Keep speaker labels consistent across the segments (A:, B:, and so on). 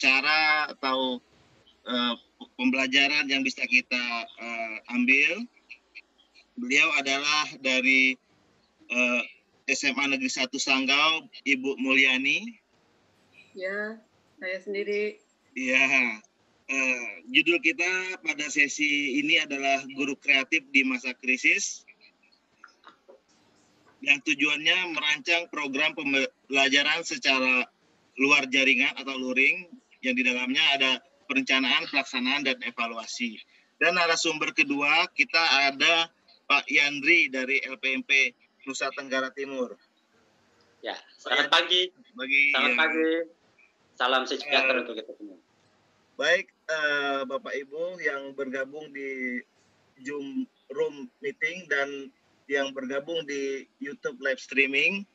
A: cara atau pembelajaran yang bisa kita ambil. Beliau adalah dari SMA Negeri 1 Sanggau, Ibu Mulyani.
B: Ya, saya sendiri.
A: Iya. Judul kita pada sesi ini adalah Guru Kreatif di Masa Krisis, yang tujuannya merancang program pembelajaran secara luar jaringan atau luring, yang di dalamnya ada perencanaan, pelaksanaan, dan evaluasi. Dan narasumber kedua kita ada Pak Yandri dari LPMP Nusa Tenggara Timur.
C: Ya, selamat pagi. Selamat pagi. Salam sejahtera untuk kita semua.
A: Baik, Bapak Ibu yang bergabung di Zoom Room Meeting dan yang bergabung di YouTube live streaming,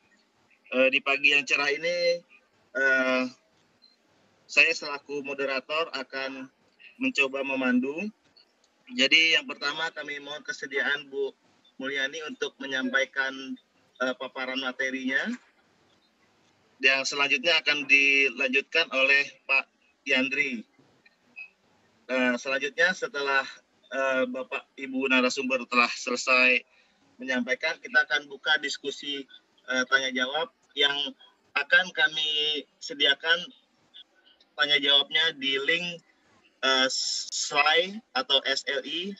A: di pagi yang cerah ini saya selaku moderator akan mencoba memandu. Jadi yang pertama kami mohon kesediaan Bu Mulyani untuk menyampaikan paparan materinya. Yang selanjutnya akan dilanjutkan oleh Pak Yandri. Selanjutnya setelah Bapak Ibu narasumber telah selesai menyampaikan, kita akan buka diskusi tanya jawab yang akan kami sediakan tanya jawabnya di link slide atau sli.do/03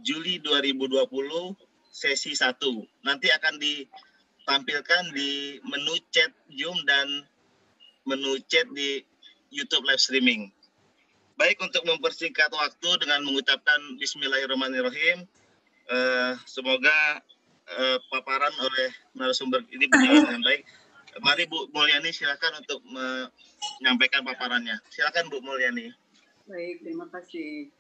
A: Juli 2020 sesi 1. Nanti akan ditampilkan di menu chat Zoom dan menu chat di YouTube live streaming. Baik, untuk mempersingkat waktu dengan mengucapkan Bismillahirrahmanirrahim, semoga paparan oleh narasumber ini berjalan dengan baik. Mari Bu Mulyani silakan untuk menyampaikan paparannya. Silakan Bu Mulyani.
B: Baik, terima kasih.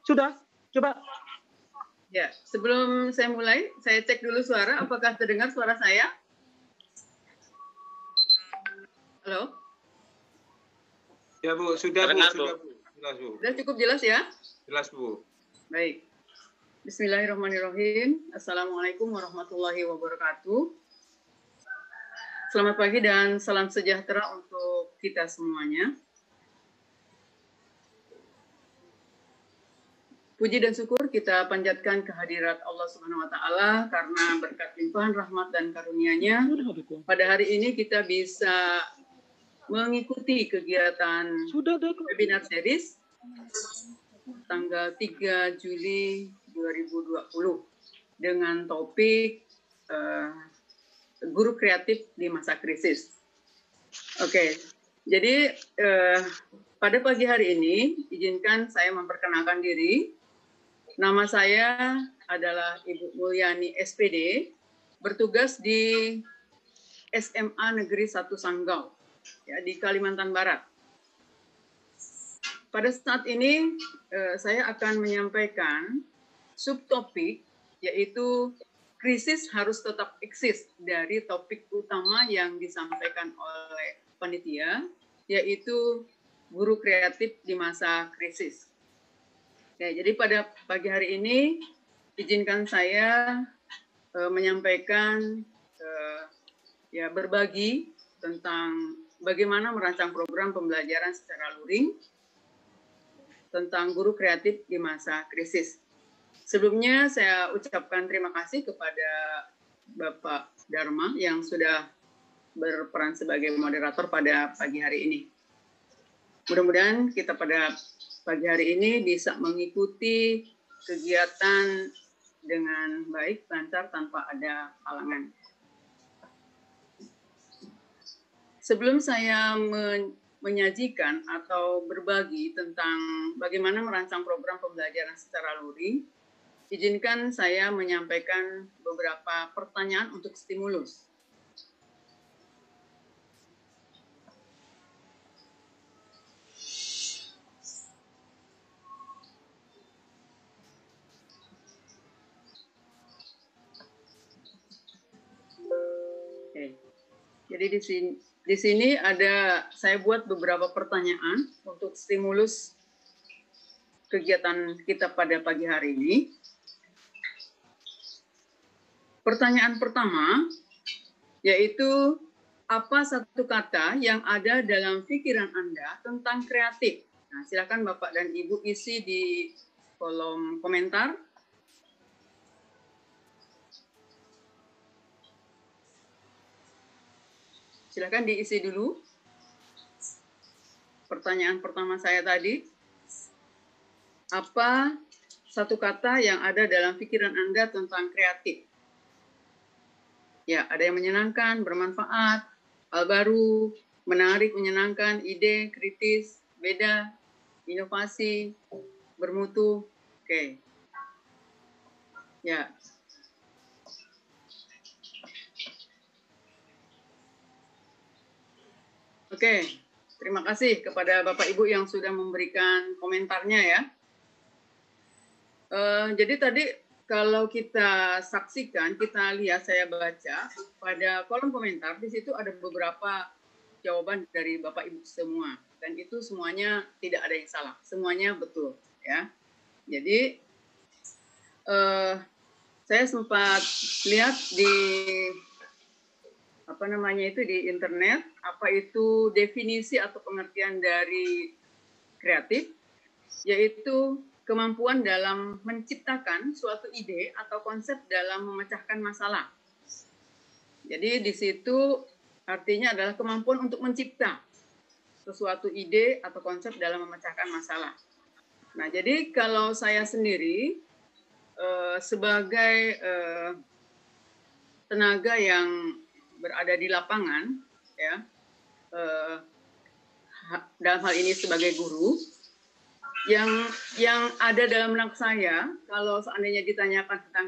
D: Sudah, coba.
B: Ya, sebelum saya mulai, saya cek dulu suara. Apakah terdengar suara saya? Halo?
D: Ya Bu, sudah Bu, sudah Bu. Jelas Bu.
B: Sudah cukup jelas ya?
D: Jelas Bu.
B: Baik. Bismillahirrahmanirrahim. Assalamualaikum warahmatullahi wabarakatuh. Selamat pagi dan salam sejahtera untuk kita semuanya. Puji dan syukur kita panjatkan kehadirat Allah Subhanahu wa Ta'ala karena berkat limpahan rahmat dan karunia-Nya pada hari ini kita bisa mengikuti kegiatan webinar series tanggal 3 Juli 2020 dengan topik Guru Kreatif di Masa Krisis. Oke, jadi pada pagi hari ini izinkan saya memperkenalkan diri. Nama saya adalah Ibu Mulyani SPD, bertugas di SMA Negeri 1 Sanggau, ya, di Kalimantan Barat. Pada saat ini saya akan menyampaikan subtopik, yaitu krisis harus tetap eksis dari topik utama yang disampaikan oleh panitia, yaitu guru kreatif di masa krisis. Ya, jadi pada pagi hari ini izinkan saya menyampaikan ya berbagi tentang bagaimana merancang program pembelajaran secara luring tentang guru kreatif di masa krisis. Sebelumnya saya ucapkan terima kasih kepada Bapak Dharma yang sudah berperan sebagai moderator pada pagi hari ini. Mudah-mudahan kita pada pagi hari ini bisa mengikuti kegiatan dengan baik, lancar, tanpa ada halangan. Sebelum saya menyajikan atau berbagi tentang bagaimana merancang program pembelajaran secara luring, izinkan saya menyampaikan beberapa pertanyaan untuk stimulus. Jadi di sini ada saya buat beberapa pertanyaan untuk stimulus kegiatan kita pada pagi hari ini. Pertanyaan pertama yaitu apa satu kata yang ada dalam pikiran Anda tentang kreatif? Nah, silakan Bapak dan Ibu isi di kolom komentar. Silakan diisi dulu. Pertanyaan pertama saya tadi, apa satu kata yang ada dalam pikiran Anda tentang kreatif? Ya, ada yang menyenangkan, bermanfaat, hal baru, menarik, menyenangkan, ide, kritis, beda, inovasi, bermutu. Oke. Ya. Oke, terima kasih kepada Bapak Ibu yang sudah memberikan komentarnya ya. Jadi tadi kalau kita saksikan, kita lihat, saya baca pada kolom komentar, di situ ada beberapa jawaban dari Bapak Ibu semua. Dan itu semuanya tidak ada yang salah, semuanya betul ya. Jadi saya sempat lihat di di internet, apa itu definisi atau pengertian dari kreatif, yaitu kemampuan dalam menciptakan suatu ide atau konsep dalam memecahkan masalah. Jadi di situ artinya adalah kemampuan untuk mencipta sesuatu ide atau konsep dalam memecahkan masalah. Nah, jadi kalau saya sendiri sebagai tenaga yang berada di lapangan, ya, dalam hal ini sebagai guru, yang ada dalam benak saya, kalau seandainya ditanyakan tentang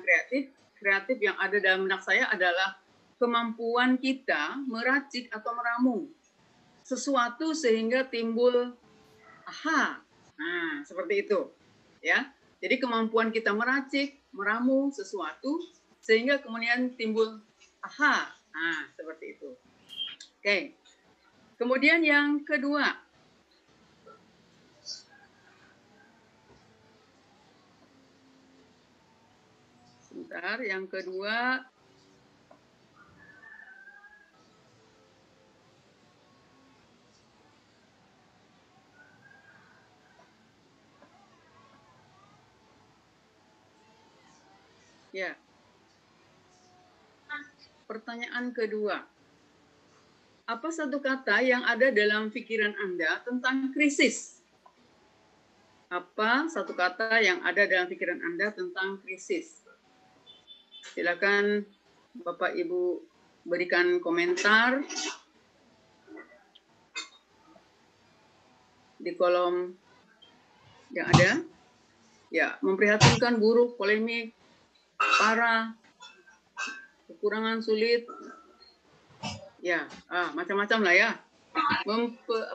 B: kreatif yang ada dalam benak saya adalah kemampuan kita meracik atau meramu sesuatu sehingga timbul aha. Nah, seperti itu, ya. Jadi kemampuan kita meracik, meramu sesuatu sehingga kemudian timbul aha. Nah, seperti itu. Oke. Kemudian yang kedua, sebentar, yang kedua, ya. Pertanyaan kedua, apa satu kata yang ada dalam pikiran Anda tentang krisis? Apa satu kata yang ada dalam pikiran Anda tentang krisis? Silakan Bapak Ibu berikan komentar di kolom yang ada. Ya, memprihatinkan, buruk, polemik, parah, kekurangan, sulit, ya, macam-macam lah ya.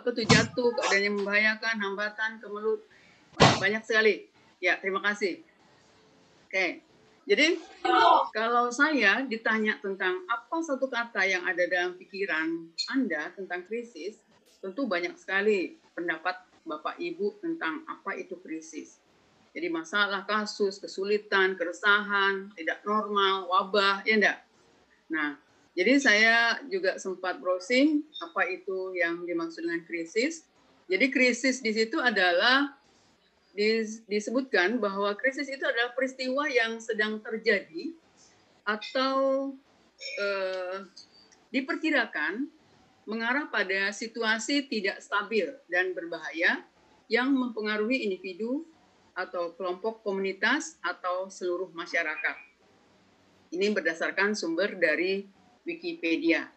B: Jatuh, keadaan yang membahayakan, hambatan, kemelut, banyak sekali. Ya, terima kasih. Oke, jadi kalau saya ditanya tentang apa satu kata yang ada dalam pikiran Anda tentang krisis, tentu banyak sekali pendapat Bapak Ibu tentang apa itu krisis. Jadi masalah, kasus, kesulitan, keresahan, tidak normal, wabah, ya enggak? Nah, jadi saya juga sempat browsing apa itu yang dimaksud dengan krisis. Jadi krisis di situ adalah disebutkan bahwa krisis itu adalah peristiwa yang sedang terjadi atau diperkirakan mengarah pada situasi tidak stabil dan berbahaya yang mempengaruhi individu atau kelompok komunitas atau seluruh masyarakat. Ini berdasarkan sumber dari Wikipedia.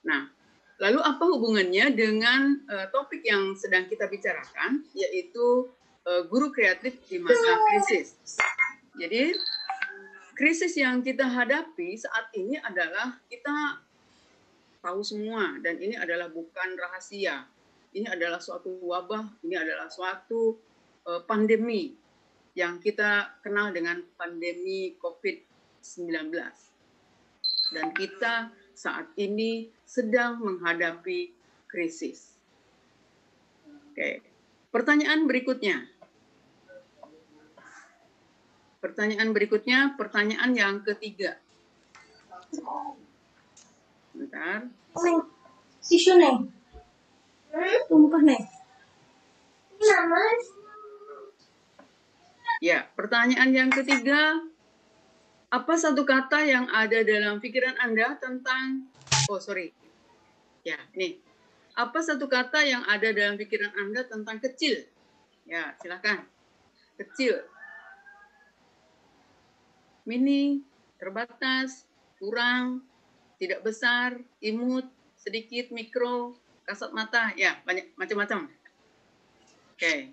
B: Nah, lalu apa hubungannya dengan topik yang sedang kita bicarakan, yaitu guru kreatif di masa krisis? Jadi, krisis yang kita hadapi saat ini adalah kita tahu semua, dan ini adalah bukan rahasia. Ini adalah suatu wabah, ini adalah suatu pandemi yang kita kenal dengan pandemi COVID-19. Dan kita saat ini sedang menghadapi krisis. Oke. Pertanyaan berikutnya. Pertanyaan yang ketiga. Bentar.
E: Tisu nih. Tumpah nih.
B: Ya, pertanyaan yang ketiga. Apa satu kata yang ada dalam pikiran Anda tentang... Ya, nih. Apa satu kata yang ada dalam pikiran Anda tentang kecil? Ya, silakan. Kecil. Mini, terbatas, kurang, tidak besar, imut, sedikit, mikro, kasat mata, ya banyak macam-macam. Oke.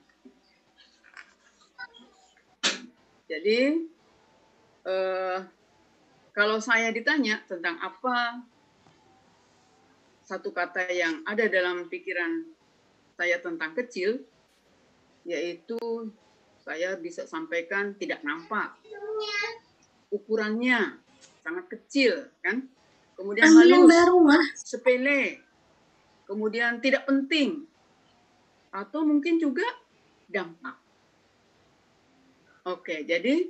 B: Jadi kalau saya ditanya tentang apa satu kata yang ada dalam pikiran saya tentang kecil, yaitu saya bisa sampaikan tidak nampak. Ukurannya sangat kecil, kan? Kemudian halus, sepele, kemudian tidak penting, atau mungkin juga dampak. Oke, jadi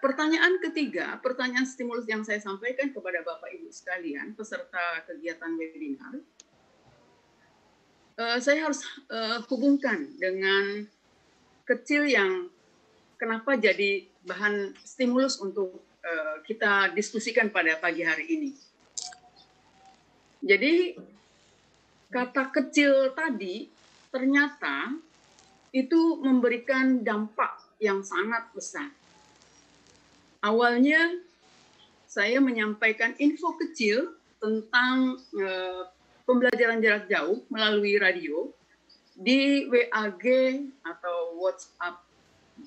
B: pertanyaan ketiga, pertanyaan stimulus yang saya sampaikan kepada Bapak Ibu sekalian, peserta kegiatan webinar, saya harus hubungkan dengan kecil yang kenapa jadi bahan stimulus untuk kita diskusikan pada pagi hari ini. Jadi kata kecil tadi ternyata itu memberikan dampak yang sangat besar. Awalnya saya menyampaikan info kecil tentang pembelajaran jarak jauh melalui radio di WAG atau WhatsApp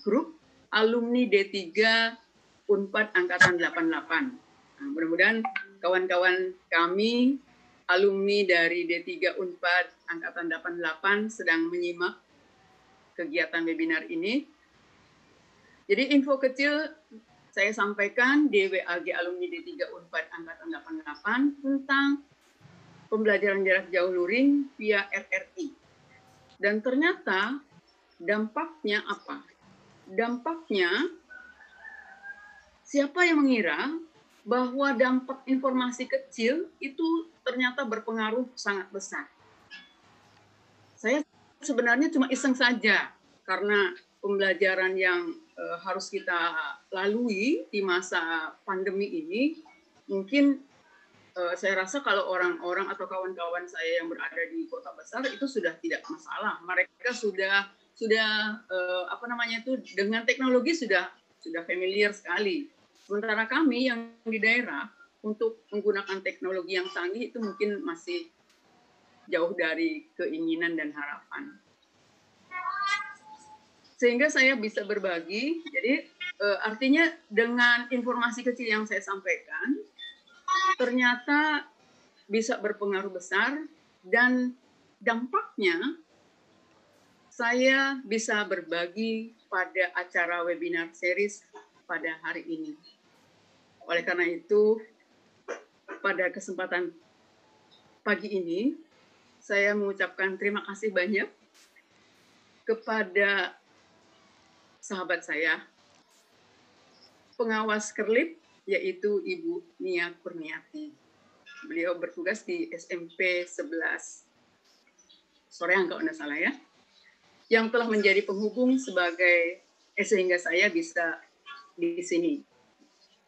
B: grup alumni D3 Unpad Angkatan 88. Nah, mudah-mudahan kawan-kawan kami, alumni dari D3 Unpad Angkatan 88 sedang menyimak kegiatan webinar ini. Jadi info kecil saya sampaikan di WAG alumni D3 Unpad Angkatan 88 tentang pembelajaran jarak jauh luring via RRI. Dan ternyata dampaknya apa? Dampaknya, siapa yang mengira bahwa dampak informasi kecil itu ternyata berpengaruh sangat besar. Saya sebenarnya cuma iseng saja, karena pembelajaran yang harus kita lalui di masa pandemi ini, mungkin saya rasa kalau orang-orang atau kawan-kawan saya yang berada di kota besar itu sudah tidak masalah. Mereka sudah dengan teknologi sudah familiar sekali. Sementara kami yang di daerah untuk menggunakan teknologi yang canggih itu mungkin masih jauh dari keinginan dan harapan. Sehingga saya bisa berbagi. Jadi artinya dengan informasi kecil yang saya sampaikan ternyata bisa berpengaruh besar dan dampaknya saya bisa berbagi pada acara webinar series pada hari ini. Oleh karena itu, pada kesempatan pagi ini, saya mengucapkan terima kasih banyak kepada sahabat saya, pengawas Kerlip, yaitu Ibu Nia Kurniati. Beliau bertugas di SMP 11 Soreang kalau tidak salah ya, yang telah menjadi penghubung sehingga saya bisa di sini.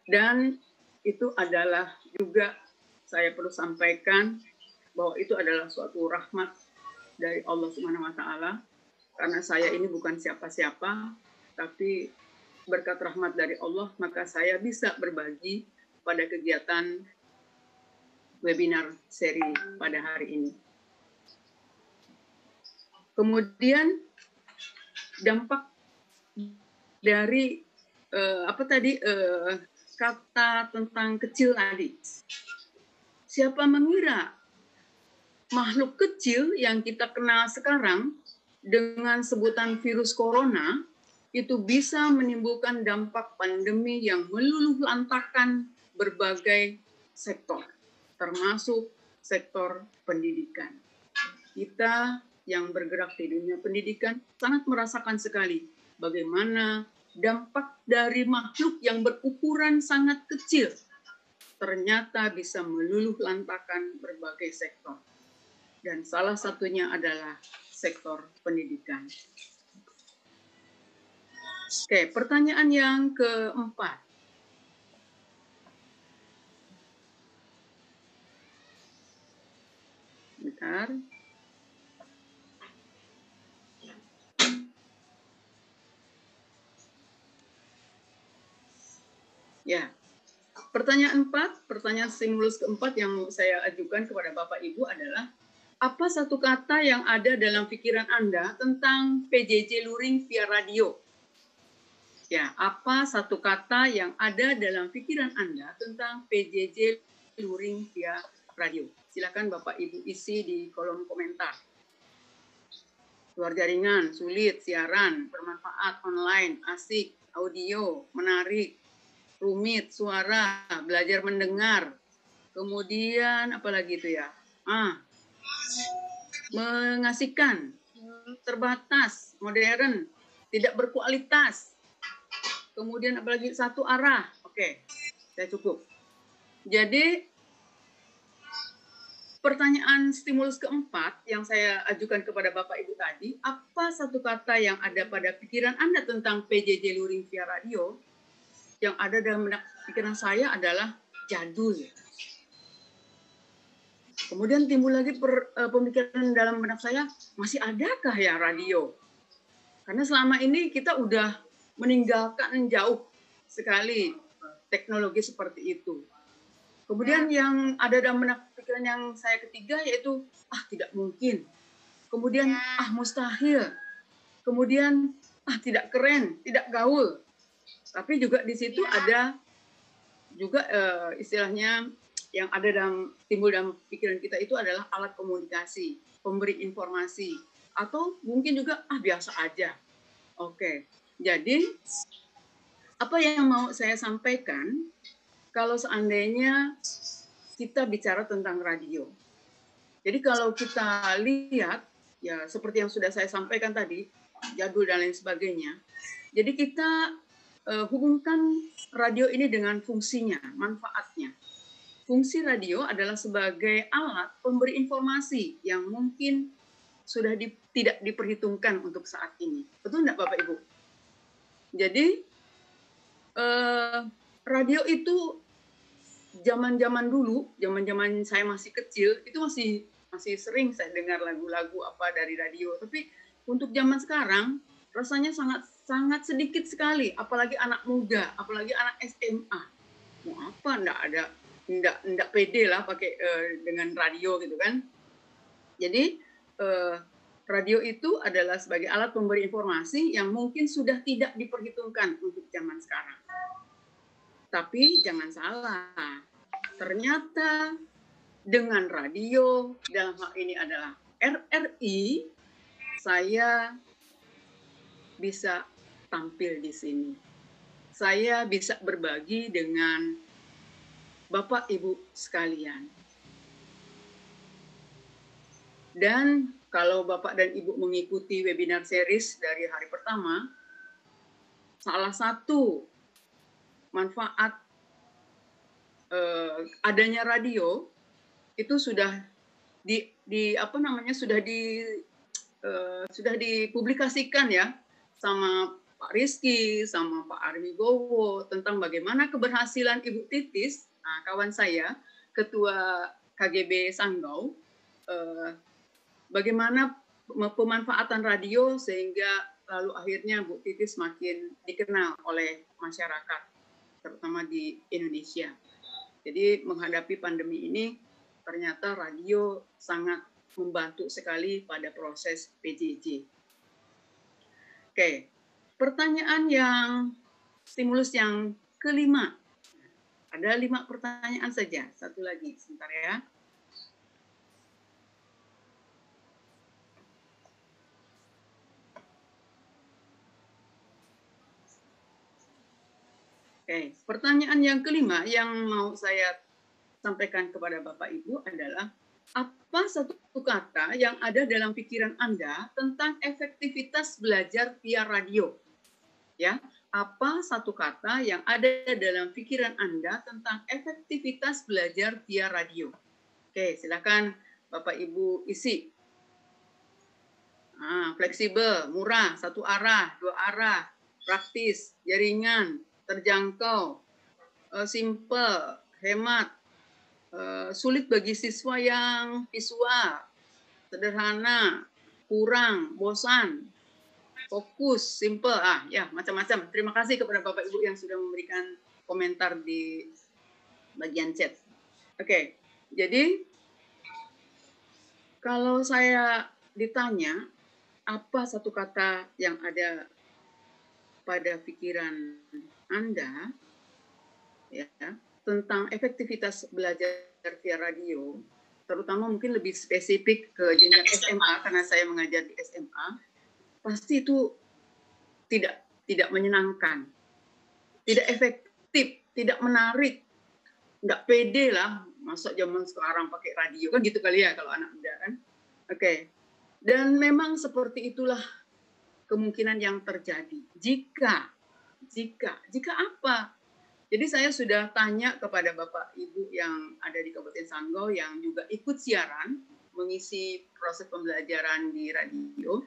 B: Dan itu adalah juga saya perlu sampaikan bahwa itu adalah suatu rahmat dari Allah Subhanahu wa taala, karena saya ini bukan siapa-siapa, tapi berkat rahmat dari Allah maka saya bisa berbagi pada kegiatan webinar seri pada hari ini. Kemudian dampak dari kata tentang kecil tadi. Siapa mengira makhluk kecil yang kita kenal sekarang dengan sebutan virus corona itu bisa menimbulkan dampak pandemi yang meluluhlantakkan berbagai sektor. termasuk sektor pendidikan. Kita yang bergerak di dunia pendidikan sangat merasakan sekali bagaimana dampak dari makhluk yang berukuran sangat kecil ternyata bisa meluluh lantakan berbagai sektor. Dan salah satunya adalah sektor pendidikan. Oke, pertanyaan yang keempat. Bentar. Ya, pertanyaan 4, pertanyaan stimulus keempat yang saya ajukan kepada Bapak Ibu adalah, apa satu kata yang ada dalam pikiran Anda tentang PJJ luring via radio? Ya, apa satu kata yang ada dalam pikiran Anda tentang PJJ luring via radio? Silakan Bapak Ibu isi di kolom komentar. Luar jaringan, sulit, siaran, bermanfaat, online, asik, audio, menarik, rumit, suara, belajar mendengar, kemudian apalagi itu ya, mengasihkan, terbatas, modern, tidak berkualitas, kemudian apalagi satu arah. Oke, saya cukup. Jadi pertanyaan stimulus keempat yang saya ajukan kepada Bapak Ibu tadi, apa satu kata yang ada pada pikiran Anda tentang PJJ luring via radio? Yang ada dalam benak pikiran saya adalah jadul. Kemudian timbul lagi pemikiran dalam benak saya, masih adakah ya radio? Karena selama ini kita udah meninggalkan jauh sekali teknologi seperti itu. Kemudian yang ada dalam benak pikiran yang saya ketiga yaitu, tidak mungkin. Kemudian, mustahil. Kemudian, tidak keren, tidak gaul. Tapi juga di situ ada juga istilahnya yang ada timbul dalam pikiran kita itu adalah alat komunikasi, pemberi informasi, atau mungkin juga biasa aja. Oke, jadi apa yang mau saya sampaikan kalau seandainya kita bicara tentang radio. Jadi kalau kita lihat ya seperti yang sudah saya sampaikan tadi, jadul dan lain sebagainya. Jadi kita hubungkan radio ini dengan fungsinya, manfaatnya. Fungsi radio adalah sebagai alat pemberi informasi yang mungkin sudah tidak diperhitungkan untuk saat ini. Betul enggak Bapak Ibu? Jadi radio itu zaman-zaman dulu, zaman-zaman saya masih kecil, itu masih sering saya dengar lagu-lagu apa dari radio. Tapi untuk zaman sekarang rasanya sangat sedikit sekali, apalagi anak muda, apalagi anak SMA. Mau apa enggak pede lah pakai dengan radio gitu kan. Jadi radio itu adalah sebagai alat pemberi informasi yang mungkin sudah tidak diperhitungkan untuk zaman sekarang. Tapi jangan salah, ternyata dengan radio, dalam hal ini adalah RRI, saya bisa tampil di sini. Saya bisa berbagi dengan Bapak Ibu sekalian. Dan kalau Bapak dan Ibu mengikuti webinar series dari hari pertama, salah satu manfaat adanya radio itu sudah sudah dipublikasikan ya sama Pak Rizky, sama Pak Arwi Bowo tentang bagaimana keberhasilan Ibu Titis, kawan saya, Ketua KGB Sanggau, bagaimana pemanfaatan radio sehingga lalu akhirnya Bu Titis makin dikenal oleh masyarakat, terutama di Indonesia. Jadi menghadapi pandemi ini, ternyata radio sangat membantu sekali pada proses PJJ. Oke, pertanyaan yang stimulus yang kelima. Ada 5 pertanyaan saja. Satu lagi, sebentar ya. Oke, pertanyaan yang kelima yang mau saya sampaikan kepada Bapak Ibu adalah apa satu kata yang ada dalam pikiran Anda tentang efektivitas belajar via radio? Ya, apa satu kata yang ada dalam pikiran Anda tentang efektivitas belajar via radio? Oke, silakan Bapak Ibu isi. Fleksibel, murah, satu arah, dua arah, praktis, jaringan, terjangkau, simple, hemat, sulit bagi siswa yang visual, sederhana, kurang, bosan, fokus, simple, ya macam-macam. Terima kasih kepada Bapak Ibu yang sudah memberikan komentar di bagian chat. Oke, jadi kalau saya ditanya apa satu kata yang ada pada pikiran Anda ya tentang efektivitas belajar via radio, terutama mungkin lebih spesifik ke jenjang SMA karena saya mengajar di SMA, pasti itu tidak menyenangkan, tidak efektif, tidak menarik, nggak pede lah, masa zaman sekarang pakai radio kan gitu kali ya kalau anak muda kan. Oke. Dan memang seperti itulah kemungkinan yang terjadi. Jika apa? Jadi saya sudah tanya kepada Bapak Ibu yang ada di Kabupaten Sanggau yang juga ikut siaran, mengisi proses pembelajaran di radio.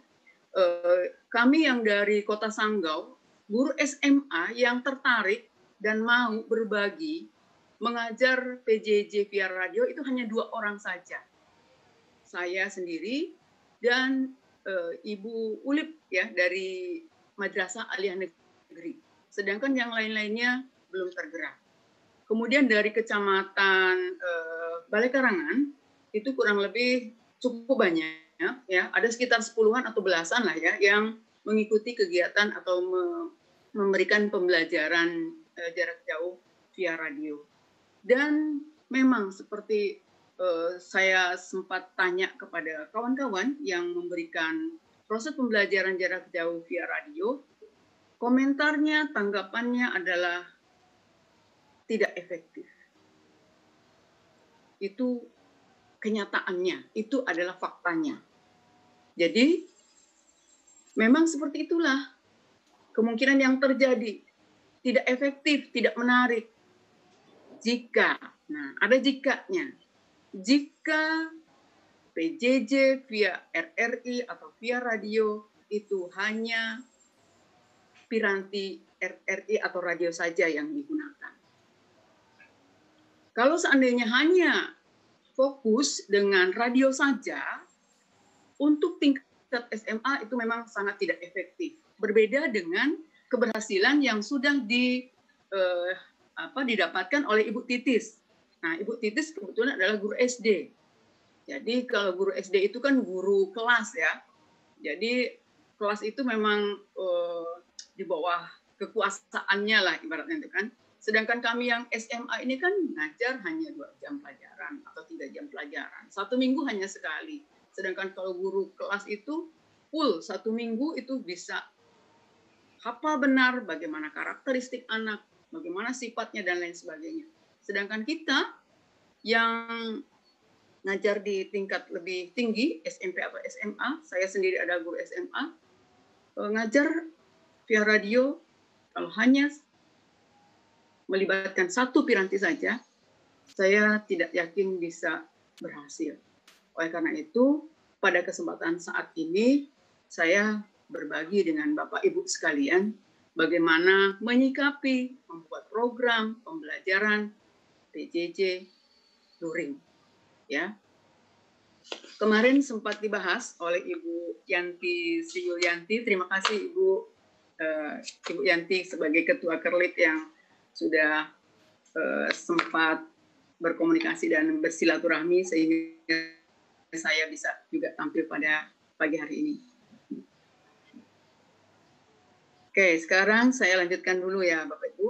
B: Kami yang dari Kota Sanggau, guru SMA yang tertarik dan mau berbagi mengajar PJJ via radio itu hanya 2 orang saja. Saya sendiri dan Ibu Ulip ya dari Madrasah Aliyah Negeri. Sedangkan yang lain-lainnya belum tergerak. Kemudian dari Kecamatan Balai Karangan itu kurang lebih cukup banyak ya, ada sekitar 10-an atau belasan lah ya yang mengikuti kegiatan atau memberikan pembelajaran jarak jauh via radio. Dan memang seperti saya sempat tanya kepada kawan-kawan yang memberikan proses pembelajaran jarak jauh via radio, komentarnya, tanggapannya adalah tidak efektif. Itu kenyataannya, itu adalah faktanya. Jadi, memang seperti itulah kemungkinan yang terjadi. Tidak efektif, tidak menarik. Jika, ada jikanya. Jika PJJ via RRI atau via radio itu hanya piranti RRI atau radio saja yang digunakan. Kalau seandainya hanya fokus dengan radio saja, untuk tingkat SMA itu memang sangat tidak efektif. Berbeda dengan keberhasilan yang sudah didapatkan oleh Ibu Titis. Nah, Ibu Titis kebetulan adalah guru SD. Jadi kalau guru SD itu kan guru kelas ya. Jadi kelas itu memang di bawah kekuasaannya lah ibaratnya itu kan. Sedangkan kami yang SMA ini kan ngajar hanya 2 jam pelajaran atau 3 jam pelajaran. 1 minggu hanya sekali. Sedangkan kalau guru kelas itu full 1 minggu itu bisa hafal benar bagaimana karakteristik anak, bagaimana sifatnya dan lain sebagainya. Sedangkan kita yang ngajar di tingkat lebih tinggi, SMP atau SMA, saya sendiri ada guru SMA, ngajar via radio, kalau hanya melibatkan 1 piranti saja, saya tidak yakin bisa berhasil. Oleh karena itu, pada kesempatan saat ini, saya berbagi dengan Bapak Ibu sekalian, bagaimana menyikapi, membuat program pembelajaran PJJ luring. Ya, kemarin sempat dibahas oleh Ibu Yanti Sri Yulianti. Terima kasih Ibu Yanti sebagai Ketua Kerlit yang sudah sempat berkomunikasi dan bersilaturahmi sehingga saya bisa juga tampil pada pagi hari ini. Oke, sekarang saya lanjutkan dulu ya Bapak Ibu.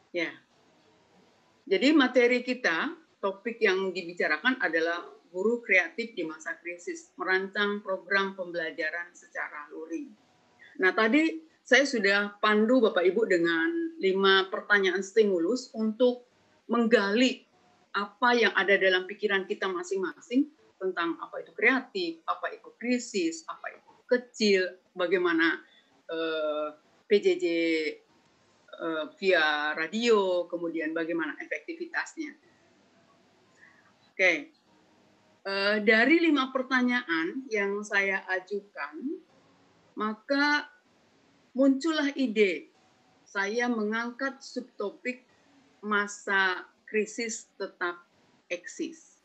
B: Ya, jadi materi kita, topik yang dibicarakan adalah guru kreatif di masa krisis, merancang program pembelajaran secara luring. Nah, tadi saya sudah pandu Bapak Ibu dengan 5 pertanyaan stimulus untuk menggali apa yang ada dalam pikiran kita masing-masing tentang apa itu kreatif, apa itu krisis, apa itu kecil, bagaimana PJJ via radio, kemudian bagaimana efektivitasnya. Oke, dari 5 pertanyaan yang saya ajukan, maka muncullah ide saya mengangkat subtopik masa krisis tetap eksis.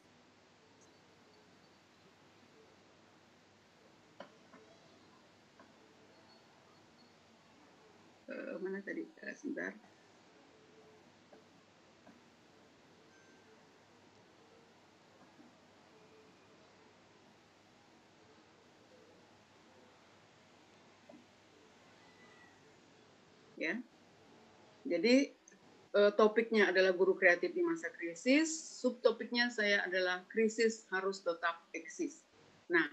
B: Mana tadi? Sebentar. Ya. Jadi topiknya adalah guru kreatif di masa krisis, subtopiknya saya adalah krisis harus tetap eksis. Nah,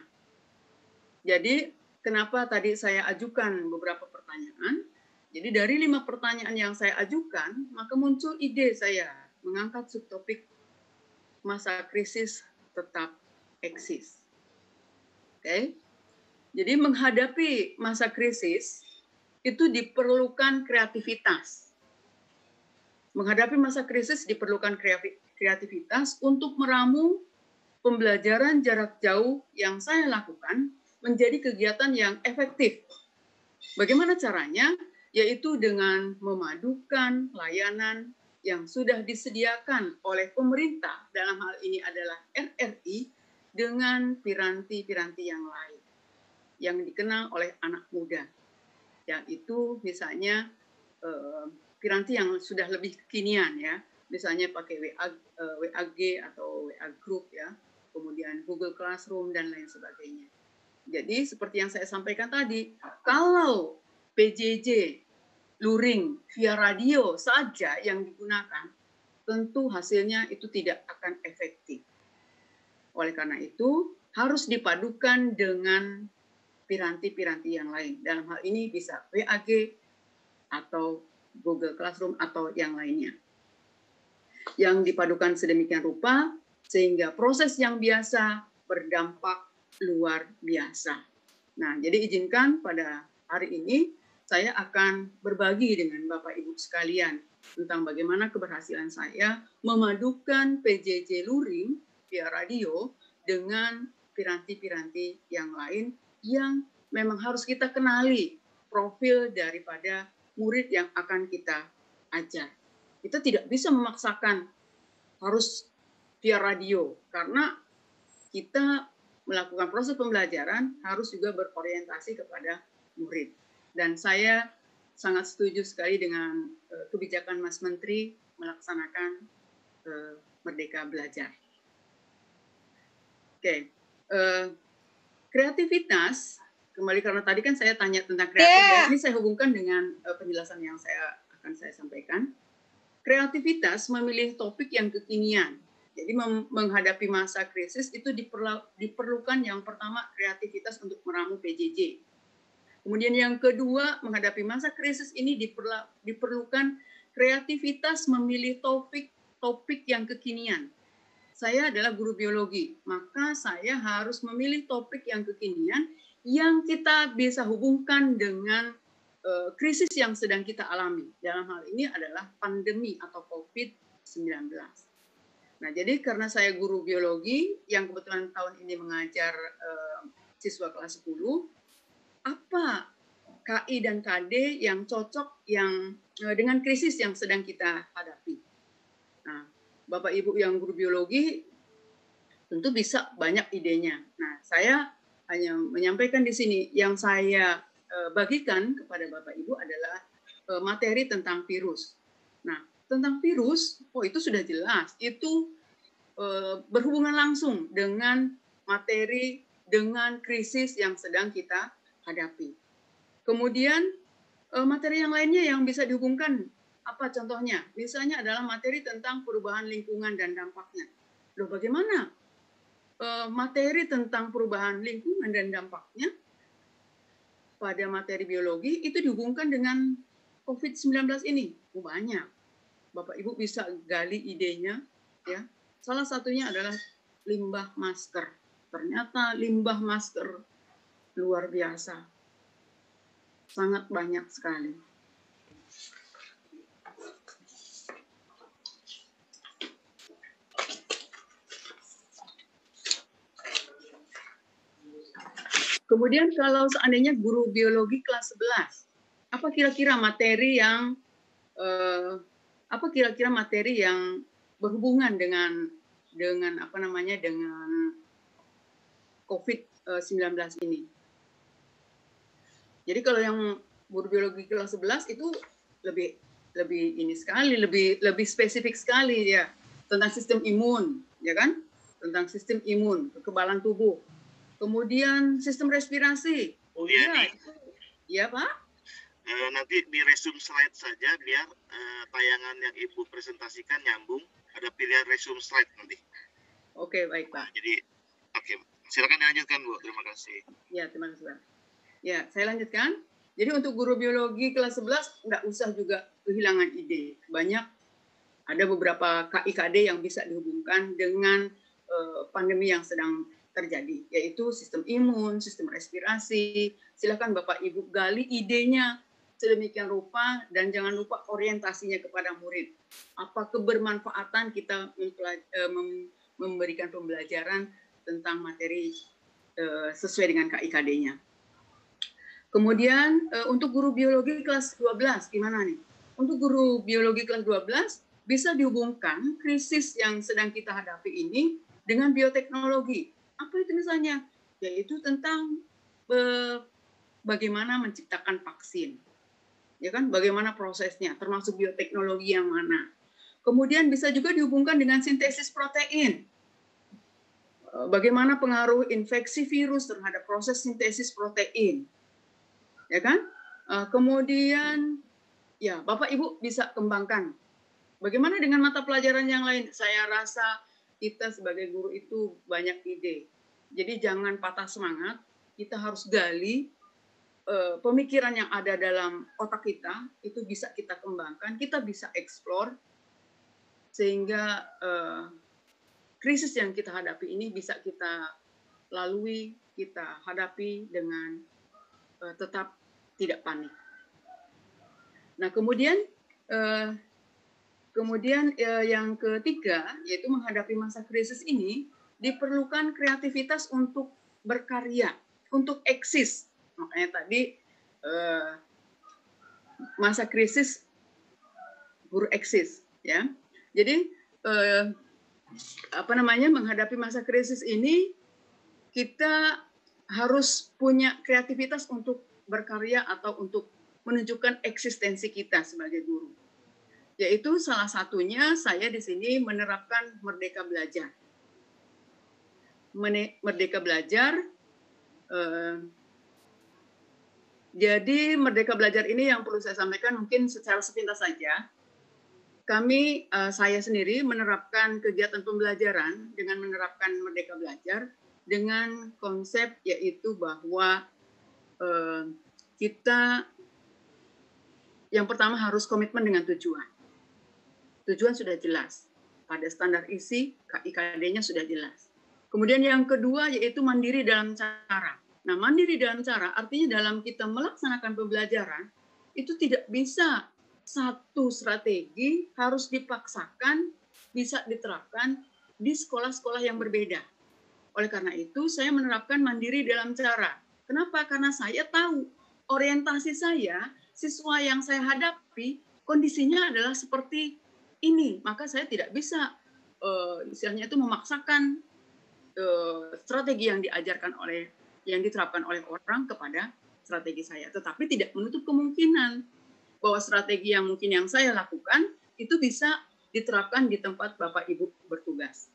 B: jadi kenapa tadi saya ajukan beberapa pertanyaan? Jadi dari 5 pertanyaan yang saya ajukan, maka muncul ide saya mengangkat subtopik masa krisis tetap eksis. Oke. Jadi menghadapi masa krisis itu diperlukan kreativitas. Menghadapi masa krisis diperlukan kreativitas untuk meramu pembelajaran jarak jauh yang saya lakukan menjadi kegiatan yang efektif. Bagaimana caranya? Yaitu dengan memadukan layanan yang sudah disediakan oleh pemerintah, dalam hal ini adalah RRI, dengan piranti-piranti yang lain yang dikenal oleh anak muda, yaitu misalnya piranti yang sudah lebih kekinian, ya, misalnya pakai WAG atau WA Group, ya, kemudian Google Classroom dan lain sebagainya. Jadi seperti yang saya sampaikan tadi, kalau PJJ luring via radio saja yang digunakan, tentu hasilnya itu tidak akan efektif. Oleh karena itu, harus dipadukan dengan piranti-piranti yang lain. Dalam hal ini bisa WAG atau Google Classroom atau yang lainnya. Yang dipadukan sedemikian rupa sehingga proses yang biasa berdampak luar biasa. Nah, jadi izinkan pada hari ini saya akan berbagi dengan Bapak Ibu sekalian tentang bagaimana keberhasilan saya memadukan PJJ luring via radio dengan piranti-piranti yang lain yang memang harus kita kenali profil daripada murid yang akan kita ajar. Kita tidak bisa memaksakan harus via radio karena kita melakukan proses pembelajaran harus juga berorientasi kepada murid. Dan saya sangat setuju sekali dengan kebijakan Mas Menteri melaksanakan Merdeka Belajar. Oke, kreativitas, kembali karena tadi kan saya tanya tentang kreativitas, ini saya hubungkan dengan penjelasan yang akan saya sampaikan. Kreativitas memilih topik yang kekinian. Jadi menghadapi masa krisis itu diperlukan yang pertama kreativitas untuk meramu PJJ. Kemudian yang kedua, menghadapi masa krisis ini diperlukan kreativitas memilih topik yang kekinian. Saya adalah guru biologi, maka saya harus memilih topik yang kekinian yang kita bisa hubungkan dengan krisis yang sedang kita alami. Dalam hal ini adalah pandemi atau COVID-19. Nah, jadi karena saya guru biologi yang kebetulan tahun ini mengajar siswa kelas 10, apa KI dan KD yang cocok dengan krisis yang sedang kita hadapi. Nah, Bapak Ibu yang guru biologi tentu bisa banyak idenya. Nah, saya hanya menyampaikan di sini yang saya bagikan kepada Bapak Ibu adalah materi tentang virus. Nah, tentang virus, itu sudah jelas. Itu berhubungan langsung dengan materi, dengan krisis yang sedang kita hadapi. Kemudian materi yang lainnya yang bisa dihubungkan, apa contohnya? Misalnya adalah materi tentang perubahan lingkungan dan dampaknya. Loh, bagaimana materi tentang perubahan lingkungan dan dampaknya pada materi biologi itu dihubungkan dengan COVID-19 ini. Banyak. Bapak Ibu bisa gali idenya, ya. Salah satunya adalah limbah masker. Ternyata limbah masker luar biasa. Sangat banyak sekali. Kemudian kalau seandainya guru biologi kelas 11, apa kira-kira materi yang berhubungan dengan apa namanya dengan COVID-19 ini? Jadi kalau yang guru biologi kelas 11 itu lebih ini sekali, lebih spesifik sekali ya tentang sistem imun, ya kan? Tentang sistem imun, kekebalan tubuh. Kemudian sistem respirasi.
A: Oh iya,
B: ya Pak.
A: Nanti di resume slide saja biar tayangan yang Ibu presentasikan nyambung. Ada pilihan resume slide nanti.
B: Oke, baik Pak.
A: Jadi, oke, silakan dilanjutkan Bu. Terima kasih.
B: Ya, terima kasih Pak. Ya, saya lanjutkan. Jadi untuk guru biologi kelas 11 nggak usah juga kehilangan ide. Banyak ada beberapa KIKD yang bisa dihubungkan dengan pandemi yang sedang terjadi, yaitu sistem imun, sistem respirasi. Silakan Bapak Ibu gali idenya sedemikian rupa dan jangan lupa orientasinya kepada murid. Apa kebermanfaatan kita memberikan pembelajaran tentang materi sesuai dengan KIKD-nya. Kemudian untuk guru biologi kelas 12 gimana nih? Untuk guru biologi kelas 12 bisa dihubungkan krisis yang sedang kita hadapi ini dengan bioteknologi. Apa itu misalnya? Yaitu tentang bagaimana menciptakan vaksin. Ya kan? Bagaimana prosesnya, termasuk bioteknologi yang mana. Kemudian bisa juga dihubungkan dengan sintesis protein. Bagaimana pengaruh infeksi virus terhadap proses sintesis protein. Ya kan? Kemudian ya, Bapak Ibu bisa kembangkan. Bagaimana dengan mata pelajaran yang lain? Saya rasa kita sebagai guru itu banyak ide. Jadi jangan patah semangat, kita harus gali pemikiran yang ada dalam otak kita, itu bisa kita kembangkan, kita bisa eksplor, sehingga krisis yang kita hadapi ini bisa kita lalui, kita hadapi dengan tetap tidak panik. Nah, kemudian yang ketiga, yaitu menghadapi masa krisis ini, diperlukan kreativitas untuk berkarya, untuk eksis. Makanya tadi masa krisis guru eksis, ya. Jadi menghadapi masa krisis ini kita harus punya kreativitas untuk berkarya atau untuk menunjukkan eksistensi kita sebagai guru. Yaitu salah satunya saya di sini menerapkan Merdeka Belajar. Merdeka Belajar, jadi Merdeka Belajar ini yang perlu saya sampaikan mungkin secara sepintas saja. Saya sendiri menerapkan kegiatan pembelajaran dengan menerapkan Merdeka Belajar dengan konsep yaitu bahwa kita yang pertama harus komitmen dengan tujuan. Tujuan sudah jelas. Pada standar isi, KIKD-nya sudah jelas. Kemudian yang kedua yaitu mandiri dalam cara. Nah, mandiri dalam cara artinya dalam kita melaksanakan pembelajaran, itu tidak bisa satu strategi harus dipaksakan, bisa diterapkan di sekolah-sekolah yang berbeda. Oleh karena itu, saya menerapkan mandiri dalam cara. Kenapa? Karena saya tahu orientasi saya, siswa yang saya hadapi, kondisinya adalah seperti ini. Maka saya tidak bisa, istilahnya itu memaksakan strategi yang diterapkan oleh orang kepada strategi saya. Tetapi tidak menutup kemungkinan bahwa strategi yang mungkin yang saya lakukan itu bisa diterapkan di tempat Bapak Ibu bertugas.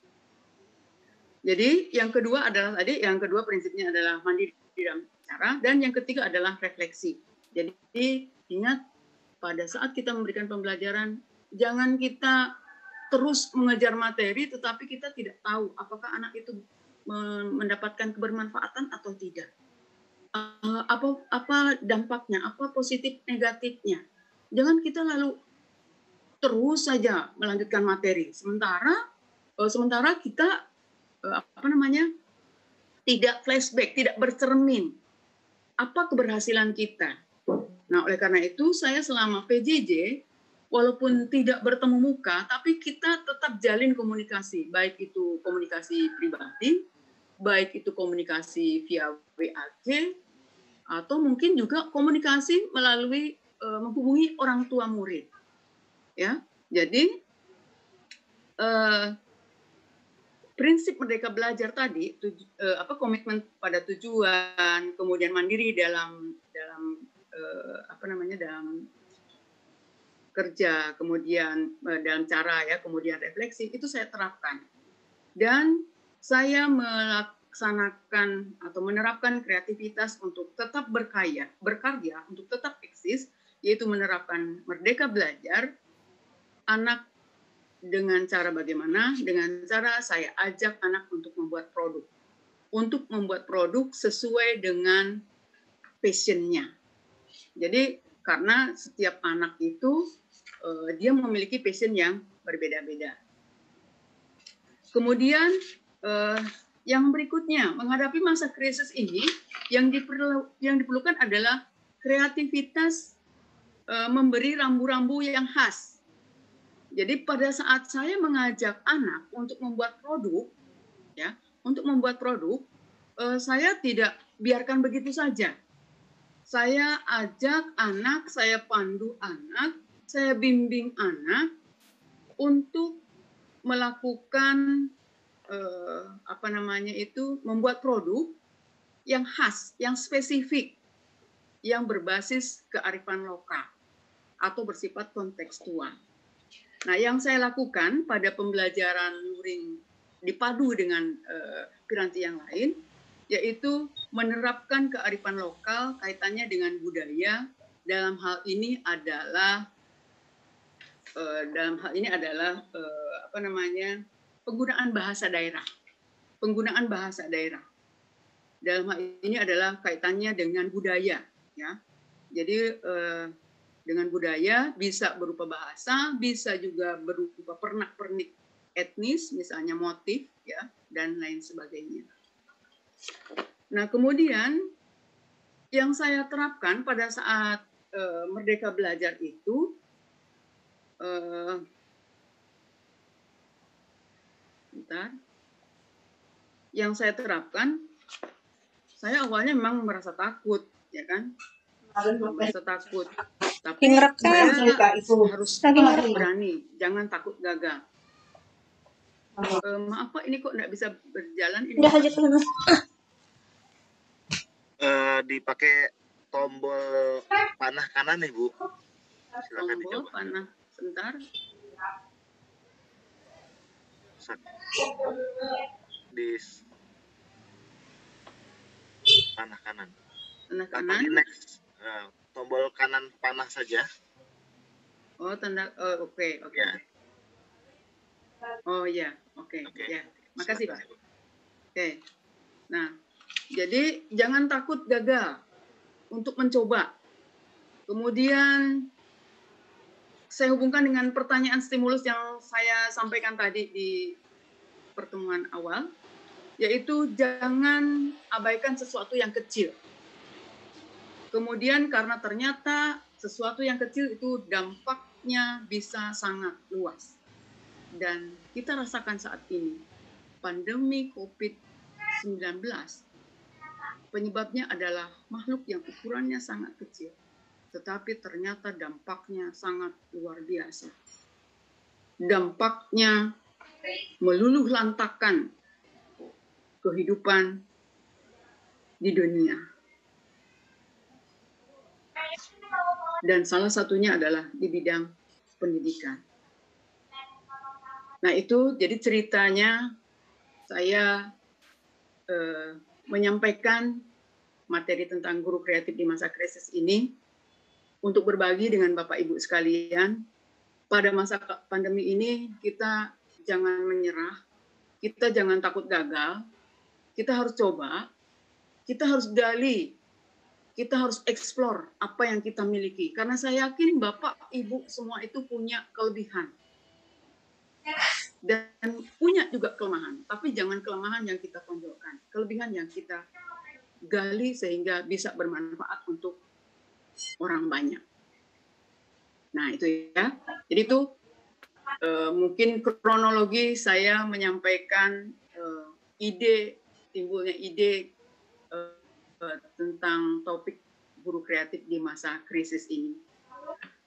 B: Jadi yang kedua prinsipnya adalah mandiri dalam cara, dan yang ketiga adalah refleksi. Jadi ingat pada saat kita memberikan pembelajaran, jangan kita terus mengejar materi tetapi kita tidak tahu apakah anak itu mendapatkan kebermanfaatan atau tidak. Apa dampaknya, apa positif negatifnya. Jangan kita lalu terus saja melanjutkan materi, sementara kita tidak flashback, tidak bercermin apa keberhasilan kita. Nah, oleh karena itu saya selama PJJ walaupun tidak bertemu muka, tapi kita tetap jalin komunikasi, baik itu komunikasi pribadi, baik itu komunikasi via WA-G, atau mungkin juga komunikasi melalui menghubungi orang tua murid. Ya, jadi prinsip Merdeka Belajar tadi, komitmen pada tujuan, kemudian mandiri dalam kerja, kemudian dalam cara ya, kemudian refleksi, itu saya terapkan. Dan saya melaksanakan atau menerapkan kreativitas untuk tetap berkarya, untuk tetap eksis, yaitu menerapkan Merdeka Belajar, anak dengan cara bagaimana? Dengan cara saya ajak anak untuk membuat produk. Untuk membuat produk sesuai dengan passion-nya. Jadi karena setiap anak itu dia memiliki passion yang berbeda-beda. Kemudian yang berikutnya, menghadapi masa krisis ini yang diperlukan adalah kreativitas memberi rambu-rambu yang khas. Jadi pada saat saya mengajak anak untuk membuat produk, ya, saya tidak biarkan begitu saja. Saya ajak anak, saya pandu anak, saya bimbing anak untuk melakukan membuat produk yang khas, yang spesifik, yang berbasis kearifan lokal atau bersifat kontekstual. Nah, yang saya lakukan pada pembelajaran luring dipadu dengan piranti yang lain, yaitu menerapkan kearifan lokal kaitannya dengan budaya. Dalam hal ini adalah penggunaan bahasa daerah. Penggunaan bahasa daerah. Dalam hal ini adalah kaitannya dengan budaya, ya. Jadi dengan budaya bisa berupa bahasa, bisa juga berupa pernak-pernik etnis, misalnya motif, ya, dan lain sebagainya. Nah, kemudian yang saya terapkan pada saat Merdeka Belajar itu, yang saya terapkan, saya awalnya memang merasa takut, ya kan? Merasa takut. Tapi saya harus berani, jangan takut gagal. Maaf Pak, ini kok nggak bisa berjalan? Ini
A: dipakai tombol panah kanan nih Bu. Silakan
B: tombol
A: dicoba.
B: Panah, sebentar.
A: Di panah kanan.
B: Panah kanan.
A: Next. Tombol kanan panah saja.
B: Oh, oke.
A: Ya.
B: Oh ya, oke. Ya, makasih Pak. Oke. Nah, jadi jangan takut gagal untuk mencoba. Kemudian saya hubungkan dengan pertanyaan stimulus yang saya sampaikan tadi di pertemuan awal, yaitu jangan abaikan sesuatu yang kecil. Kemudian karena ternyata sesuatu yang kecil itu dampaknya bisa sangat luas. Dan kita rasakan saat ini, pandemi COVID-19, penyebabnya adalah makhluk yang ukurannya sangat kecil, tetapi ternyata dampaknya sangat luar biasa. Dampaknya meluluh lantakan kehidupan di dunia. Dan salah satunya adalah di bidang pendidikan. Nah itu jadi ceritanya saya menyampaikan materi tentang guru kreatif di masa krisis ini untuk berbagi dengan Bapak Ibu sekalian. Pada masa pandemi ini kita jangan menyerah, kita jangan takut gagal, kita harus coba, kita harus gali, kita harus eksplor apa yang kita miliki. Karena saya yakin Bapak, Ibu semua itu punya kelebihan. Dan punya juga kelemahan. Tapi jangan kelemahan yang kita tonjolkan. Kelebihan yang kita gali sehingga bisa bermanfaat untuk orang banyak. Nah, itu ya. Jadi itu mungkin kronologi saya menyampaikan timbulnya ide tentang topik guru kreatif di masa krisis ini.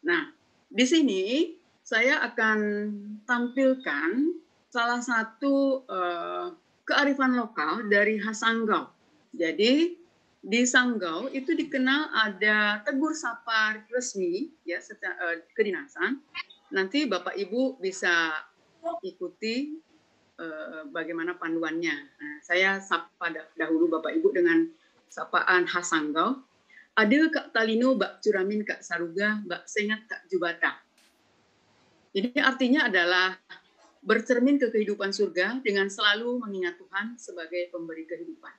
B: Nah, di sini saya akan tampilkan salah satu kearifan lokal dari khas Sanggau. Jadi di Sanggau itu dikenal ada tegur sapa resmi ya kedinasan. Nanti Bapak Ibu bisa ikuti bagaimana panduannya. Nah, saya sapa dahulu Bapak Ibu dengan sapaan khas Sanggau. Adil Kak Talino, Bak Curamin Kak Saruga, Bak Sengat Kak Jubata. Ini artinya adalah bercermin ke kehidupan surga dengan selalu mengingat Tuhan sebagai pemberi kehidupan.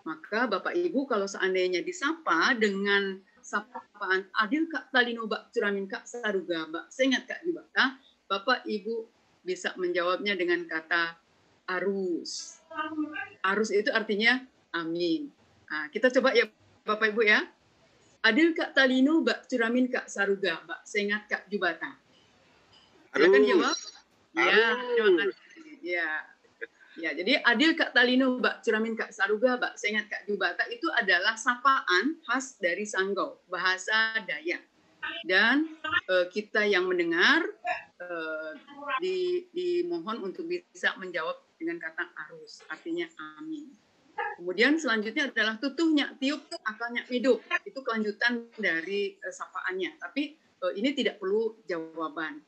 B: Maka Bapak Ibu kalau seandainya disapa dengan sapaan Adil Kak Talino, Bak Curamin Kak Saruga, Bak Sengat Kak Jubata, Bapak Ibu bisa menjawabnya dengan kata arus. Arus itu artinya amin. Nah, kita coba ya Bapak Ibu ya. Adil Kak Talino, Bak Curamin Kak Saruga, Bak Sengat Kak Jubata. Silakan jawab. Ya, terima kasih. Ya, jadi Adil Kak Talino, Bak Curamin Kak Saruga, Bak Sengat Kak Jubata itu adalah sapaan khas dari Sanggau, bahasa Dayak. Dan kita yang mendengar dimohon untuk bisa menjawab dengan kata arus, artinya amin. Kemudian selanjutnya adalah tutuhnya tiup akalnya hidup. Itu kelanjutan dari sapaannya. Tapi ini tidak perlu jawaban.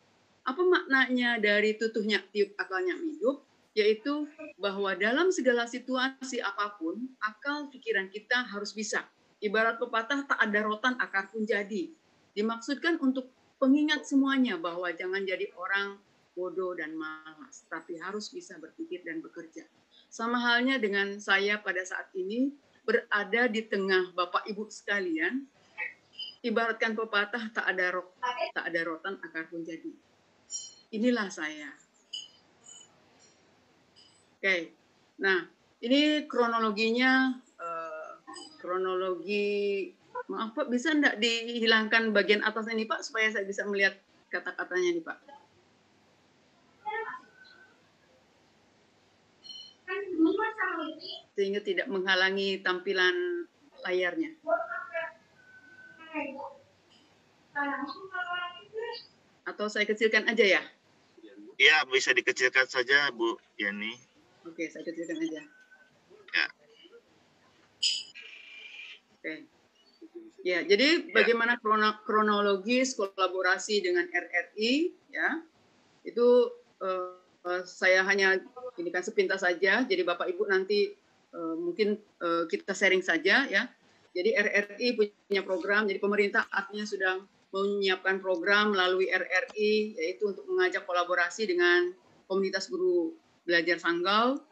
B: Apa maknanya dari tutuhnya tiup akalnya hidup? Yaitu bahwa dalam segala situasi apapun, akal pikiran kita harus bisa. Ibarat pepatah tak ada rotan akar pun jadi. Dimaksudkan untuk pengingat semuanya bahwa jangan jadi orang bodoh dan malas, tapi harus bisa berpikir dan bekerja. Sama halnya dengan saya pada saat ini berada di tengah Bapak Ibu sekalian, ibaratkan pepatah tak ada rotan akar pun jadi. Inilah saya. Oke, nah ini kronologinya, kronologi, maaf Pak, bisa enggak dihilangkan bagian atasnya nih Pak, supaya saya bisa melihat kata-katanya nih Pak. Sehingga tidak menghalangi tampilan layarnya. Atau saya kecilkan aja ya?
A: Iya, bisa dikecilkan saja Bu Yani.
B: Oke, saya kecilkan aja.
A: Ya.
B: Oke. Ya, jadi bagaimana kronologis kolaborasi dengan RRI ya? Itu saya hanya ini kan sepintas saja. Jadi Bapak Ibu nanti mungkin kita sharing saja ya. Jadi RRI punya program. Jadi pemerintah artinya sudah menyiapkan program melalui RRI yaitu untuk mengajak kolaborasi dengan komunitas guru belajar Sanggau.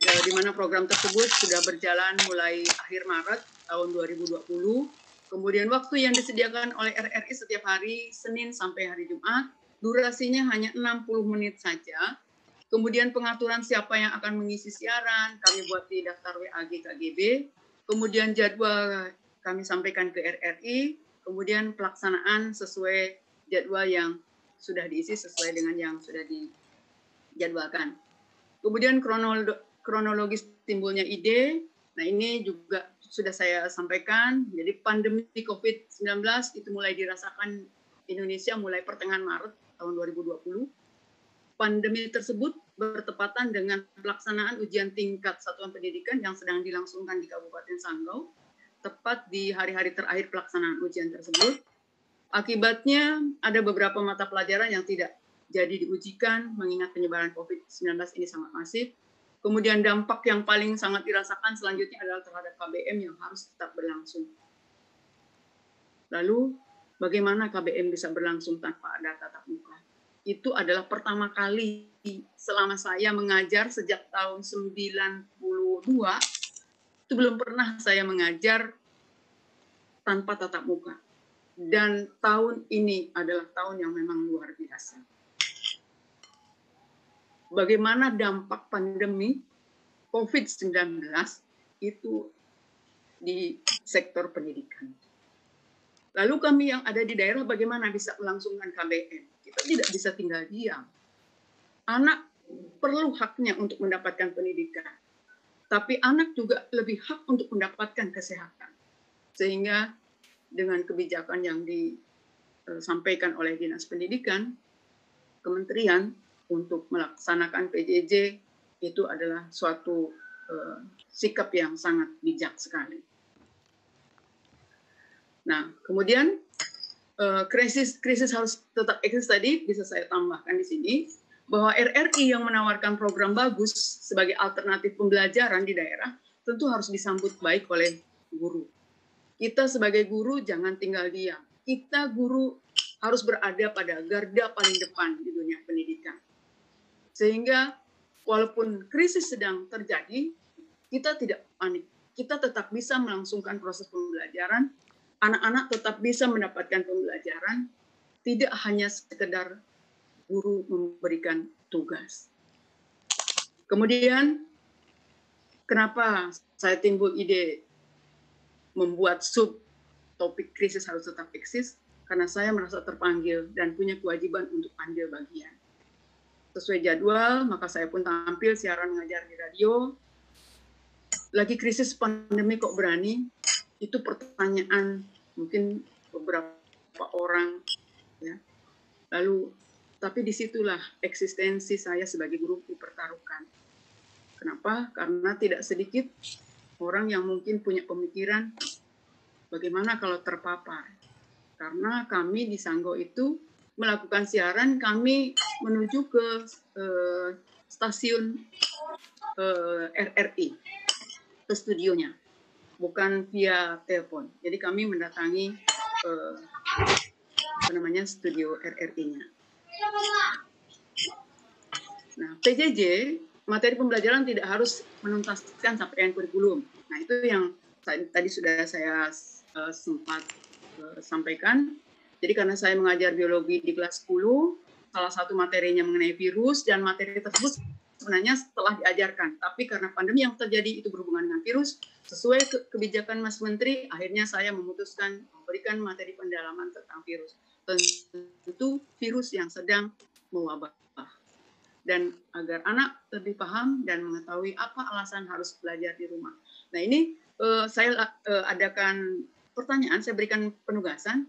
B: Di mana program tersebut sudah berjalan mulai akhir Maret tahun 2020. Kemudian waktu yang disediakan oleh RRI setiap hari Senin sampai hari Jumat, durasinya hanya 60 menit saja. Kemudian pengaturan siapa yang akan mengisi siaran, kami buat di daftar WAG KGB. Kemudian jadwal kami sampaikan ke RRI. Kemudian pelaksanaan sesuai jadwal yang sudah diisi sesuai dengan yang sudah dijadwalkan. Kemudian kronologis timbulnya ide. Nah ini juga sudah saya sampaikan. Jadi pandemi COVID-19 itu mulai dirasakan Indonesia mulai pertengahan Maret tahun 2020. Pandemi tersebut bertepatan dengan pelaksanaan ujian tingkat satuan pendidikan yang sedang dilangsungkan di Kabupaten Sanggau, tepat di hari-hari terakhir pelaksanaan ujian tersebut. Akibatnya ada beberapa mata pelajaran yang tidak jadi diujikan mengingat penyebaran COVID-19 ini sangat masif. Kemudian dampak yang paling sangat dirasakan selanjutnya adalah terhadap KBM yang harus tetap berlangsung. Lalu bagaimana KBM bisa berlangsung tanpa ada tatap muka? Itu adalah pertama kali selama saya mengajar sejak tahun 98 itu belum pernah saya mengajar tanpa tatap muka. Dan tahun ini adalah tahun yang memang luar biasa. Bagaimana dampak pandemi COVID-19 itu di sektor pendidikan. Lalu kami yang ada di daerah bagaimana bisa melangsungkan KBM? Kita tidak bisa tinggal diam. Anak perlu haknya untuk mendapatkan pendidikan. Tapi anak juga lebih hak untuk mendapatkan kesehatan. Sehingga dengan kebijakan yang disampaikan oleh Dinas Pendidikan, Kementerian untuk melaksanakan PJJ itu adalah suatu sikap yang sangat bijak sekali. Nah, kemudian krisis harus tetap eksis tadi bisa saya tambahkan di sini bahwa RRI yang menawarkan program bagus sebagai alternatif pembelajaran di daerah tentu harus disambut baik oleh guru. Kita sebagai guru jangan tinggal diam. Kita guru harus berada pada garda paling depan di dunia pendidikan. Sehingga walaupun krisis sedang terjadi, kita tidak panik. Kita tetap bisa melangsungkan proses pembelajaran. Anak-anak tetap bisa mendapatkan pembelajaran, tidak hanya sekedar guru memberikan tugas. Kemudian, kenapa saya timbul ide membuat topik krisis harus tetap eksis? Karena saya merasa terpanggil dan punya kewajiban untuk ambil bagian. Sesuai jadwal, maka saya pun tampil siaran mengajar di radio. Lagi krisis pandemi kok berani? Itu pertanyaan mungkin beberapa orang, ya. Lalu, tapi disitulah eksistensi saya sebagai guru dipertaruhkan. Kenapa? Karena tidak sedikit orang yang mungkin punya pemikiran bagaimana kalau terpapar. Karena kami di Sanggo itu melakukan siaran, kami menuju ke stasiun RRI, ke studionya. Bukan via telepon. Jadi kami mendatangi studio RRI-nya. Nah, PJJ, materi pembelajaran tidak harus menuntaskan sampai kurikulum. Nah, itu yang tadi sudah saya sempat sampaikan. Jadi karena saya mengajar biologi di kelas 10, salah satu materinya mengenai virus, dan materi tersebut sebenarnya setelah diajarkan. Tapi karena pandemi yang terjadi itu berhubungan dengan virus, sesuai kebijakan Mas Menteri, akhirnya saya memutuskan memberikan materi pendalaman tentang virus. Tentu virus yang sedang mewabah. Dan agar anak lebih paham dan mengetahui apa alasan harus belajar di rumah. Nah ini saya adakan pertanyaan, saya berikan penugasan,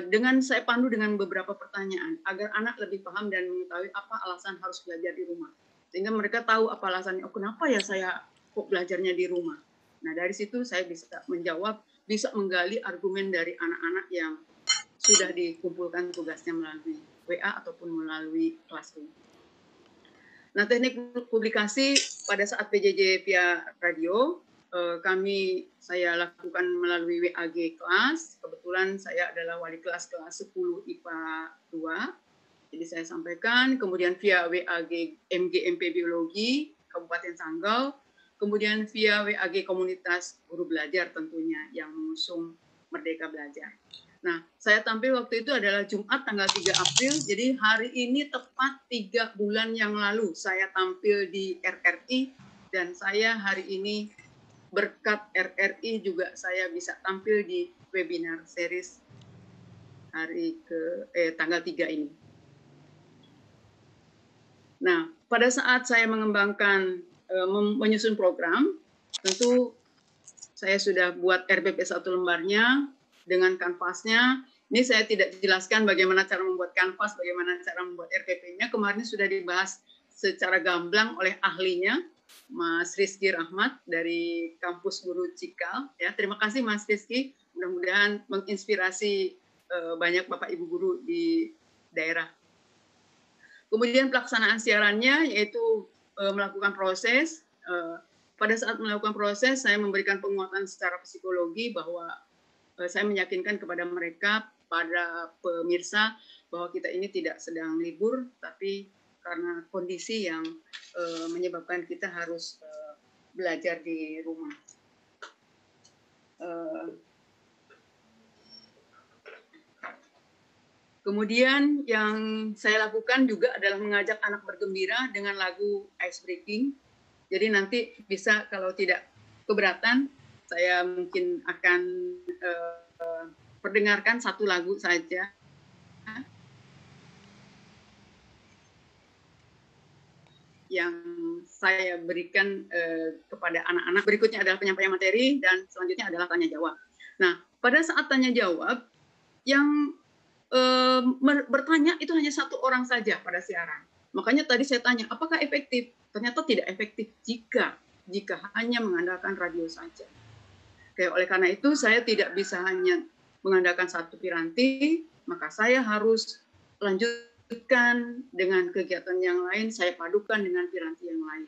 B: dengan saya pandu dengan beberapa pertanyaan, agar anak lebih paham dan mengetahui apa alasan harus belajar di rumah. Sehingga mereka tahu apa alasannya, oh kenapa ya saya kok belajarnya di rumah. Nah dari situ saya bisa menjawab, bisa menggali argumen dari anak-anak yang sudah dikumpulkan tugasnya melalui WA ataupun melalui Classroom. Nah teknik publikasi pada saat PJJ via radio, saya lakukan melalui WAG kelas. Kebetulan saya adalah wali kelas 10 IPA 2. Jadi saya sampaikan, kemudian via WAG MGMP Biologi Kabupaten Sanggau, kemudian via WAG Komunitas Guru Belajar tentunya yang mengusung Merdeka Belajar. Nah, saya tampil waktu itu adalah Jumat tanggal 3 April, jadi hari ini tepat 3 bulan yang lalu saya tampil di RRI, dan saya hari ini berkat RRI juga saya bisa tampil di webinar series tanggal 3 ini. Nah, pada saat saya mengembangkan, menyusun program, tentu saya sudah buat RBP 1 lembarnya dengan kanvasnya. Ini saya tidak jelaskan bagaimana cara membuat kanvas, bagaimana cara membuat RBP-nya. Kemarin sudah dibahas secara gamblang oleh ahlinya, Mas Rizky Rahmat dari Kampus Guru Cikal. Ya, terima kasih Mas Rizky. Mudah-mudahan menginspirasi banyak Bapak Ibu guru di daerah. Kemudian pelaksanaan siarannya yaitu melakukan proses. Pada saat melakukan proses, saya memberikan penguatan secara psikologi bahwa saya meyakinkan kepada mereka, pada pemirsa, bahwa kita ini tidak sedang libur, tapi karena kondisi yang menyebabkan kita harus belajar di rumah. Kemudian yang saya lakukan juga adalah mengajak anak bergembira dengan lagu Ice Breaking. Jadi nanti bisa kalau tidak keberatan, saya mungkin akan perdengarkan satu lagu saja. Yang saya berikan kepada anak-anak. Berikutnya adalah penyampaian materi dan selanjutnya adalah tanya jawab. Nah, pada saat tanya jawab yang bertanya itu hanya satu orang saja pada siaran. Makanya tadi saya tanya, apakah efektif? Ternyata tidak efektif jika hanya mengandalkan radio saja. Oke, oleh karena itu saya tidak bisa hanya mengandalkan satu piranti, maka saya harus lanjutkan dengan kegiatan yang lain, saya padukan dengan piranti yang lain.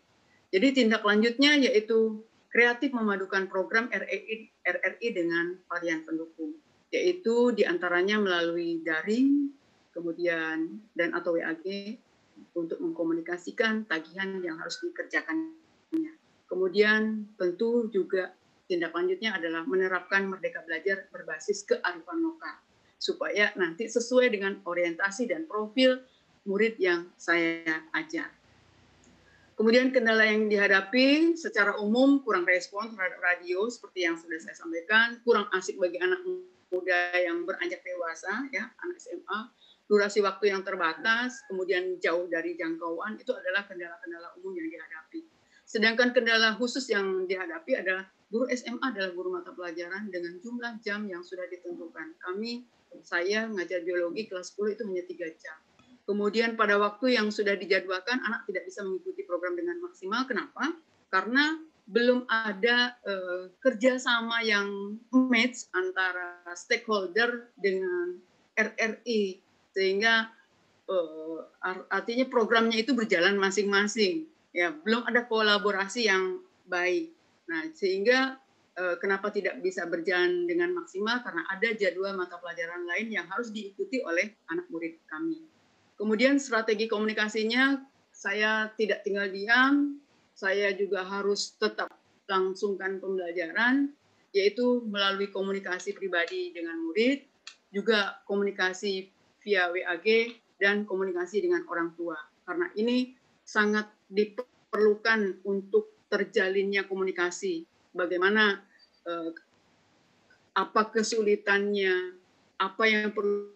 B: Jadi tindak lanjutnya yaitu kreatif memadukan program RRI dengan varian pendukung, yaitu diantaranya melalui daring, kemudian dan atau WAG untuk mengkomunikasikan tagihan yang harus dikerjakannya. Kemudian tentu juga tindak lanjutnya adalah menerapkan Merdeka Belajar berbasis kearifan lokal, supaya nanti sesuai dengan orientasi dan profil murid yang saya ajar. Kemudian kendala yang dihadapi secara umum kurang respon terhadap radio seperti yang sudah saya sampaikan, kurang asik bagi anak muda yang beranjak dewasa, ya, anak SMA, durasi waktu yang terbatas, kemudian jauh dari jangkauan, itu adalah kendala-kendala umum yang dihadapi. Sedangkan kendala khusus yang dihadapi adalah guru SMA adalah guru mata pelajaran dengan jumlah jam yang sudah ditentukan. Saya mengajar biologi kelas 10 itu hanya 3 jam. Kemudian pada waktu yang sudah dijadwalkan, anak tidak bisa mengikuti program dengan maksimal. Kenapa? Karena belum ada kerjasama yang match antara stakeholder dengan RRI. Sehingga artinya programnya itu berjalan masing-masing. Ya, belum ada kolaborasi yang baik. Nah, sehingga kenapa tidak bisa berjalan dengan maksimal? Karena ada jadwal mata pelajaran lain yang harus diikuti oleh anak murid kami. Kemudian strategi komunikasinya, saya tidak tinggal diam, saya juga harus tetap langsungkan pembelajaran, yaitu melalui komunikasi pribadi dengan murid, juga komunikasi via WAG, dan komunikasi dengan orang tua. Karena ini sangat diperlukan untuk terjalinnya komunikasi. Bagaimana, apa kesulitannya, apa yang perlu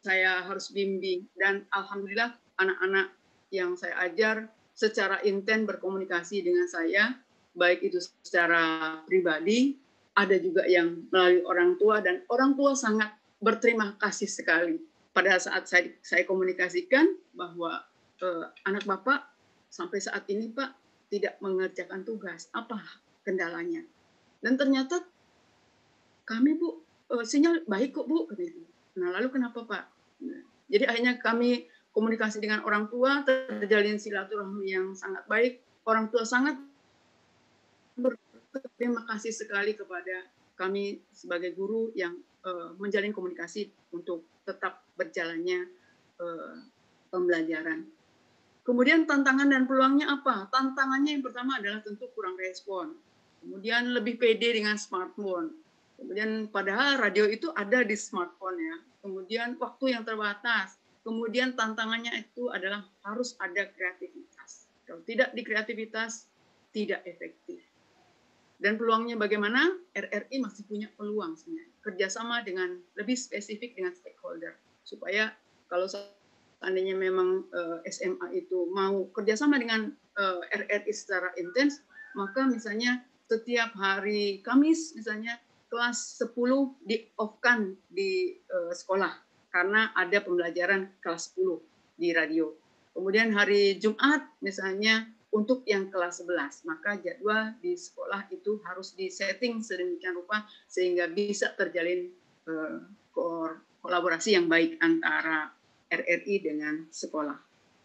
B: saya harus bimbing. Dan alhamdulillah anak-anak yang saya ajar secara intens berkomunikasi dengan saya, baik itu secara pribadi, ada juga yang melalui orang tua, dan orang tua sangat berterima kasih sekali pada saat saya komunikasikan bahwa anak Bapak sampai saat ini Pak tidak mengerjakan tugas, apa kendalanya? Dan ternyata kami Bu, sinyal baik kok Bu. Nah lalu kenapa Pak? Nah, jadi akhirnya kami komunikasi dengan orang tua, terjalin silaturahmi yang sangat baik. Orang tua sangat berterima kasih sekali kepada kami sebagai guru yang menjalin komunikasi untuk tetap berjalannya pembelajaran. Kemudian tantangan dan peluangnya apa? Tantangannya yang pertama adalah tentu kurang respon. Kemudian lebih pede dengan smartphone. Kemudian padahal radio itu ada di smartphone ya. Kemudian waktu yang terbatas. Kemudian tantangannya itu adalah harus ada kreativitas. Kalau tidak di kreativitas, tidak efektif. Dan peluangnya bagaimana? RRI masih punya peluang sebenarnya. Kerjasama dengan lebih spesifik dengan stakeholder. Supaya kalau seandainya memang SMA itu mau kerjasama dengan RRI secara intens, maka misalnya setiap hari Kamis misalnya kelas 10 di-off-kan di sekolah karena ada pembelajaran kelas 10 di radio. Kemudian hari Jumat misalnya untuk yang kelas 11, maka jadwal di sekolah itu harus disetting sedemikian rupa sehingga bisa terjalin kolaborasi yang baik antara RRI dengan sekolah.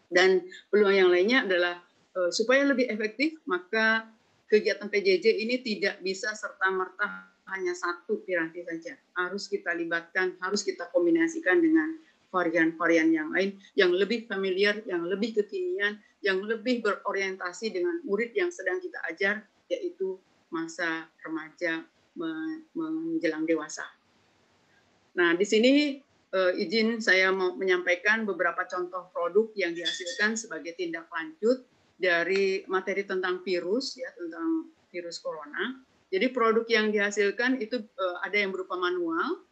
B: Dan peluang yang lainnya adalah supaya lebih efektif, maka kegiatan PJJ ini tidak bisa serta-merta hanya satu piranti saja. Harus kita libatkan, harus kita kombinasikan dengan varian-varian yang lain yang lebih familiar, yang lebih kekinian, yang lebih berorientasi dengan murid yang sedang kita ajar, yaitu masa remaja menjelang dewasa. Nah, di sini izin saya mau menyampaikan beberapa contoh produk yang dihasilkan sebagai tindak lanjut dari materi tentang virus, ya, tentang virus corona. Jadi produk yang dihasilkan itu ada yang berupa manual,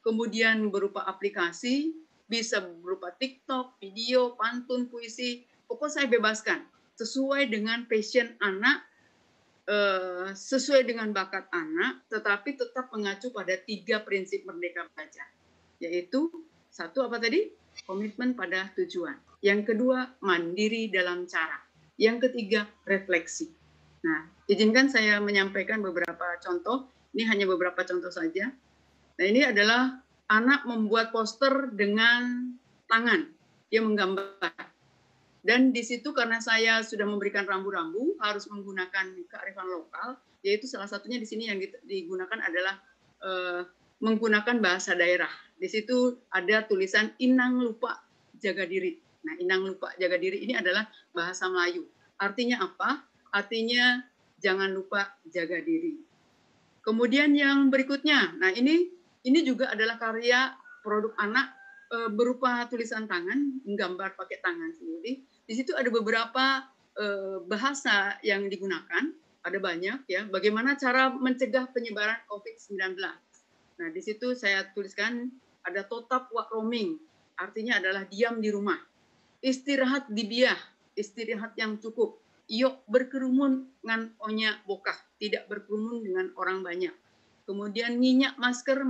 B: kemudian berupa aplikasi, bisa berupa TikTok, video, pantun, puisi. Pokoknya saya bebaskan sesuai dengan passion anak, sesuai dengan bakat anak, tetapi tetap mengacu pada 3 prinsip merdeka belajar, yaitu 1 apa tadi? Komitmen pada tujuan. Yang kedua, mandiri dalam cara. Yang ketiga, refleksi. Nah, izinkan saya menyampaikan beberapa contoh. Ini hanya beberapa contoh saja. Nah, ini adalah anak membuat poster dengan tangan. Dia menggambar. Dan di situ karena saya sudah memberikan rambu-rambu harus menggunakan kearifan lokal, yaitu salah satunya di sini yang digunakan adalah menggunakan bahasa daerah. Di situ ada tulisan inang lupa jaga diri. Nah, inang lupa jaga diri ini adalah bahasa Melayu. Artinya apa? Artinya jangan lupa jaga diri. Kemudian yang berikutnya, nah ini juga adalah karya produk anak berupa tulisan tangan, menggambar pakai tangan sendiri. Di situ ada beberapa bahasa yang digunakan, ada banyak ya. Bagaimana cara mencegah penyebaran COVID-19. Nah, di situ saya tuliskan ada totap wak roaming, artinya adalah diam di rumah. Istirahat di biah, istirahat yang cukup. Yok berkerumun ngan onya bokah, tidak berkerumun dengan orang banyak. Kemudian nginyak masker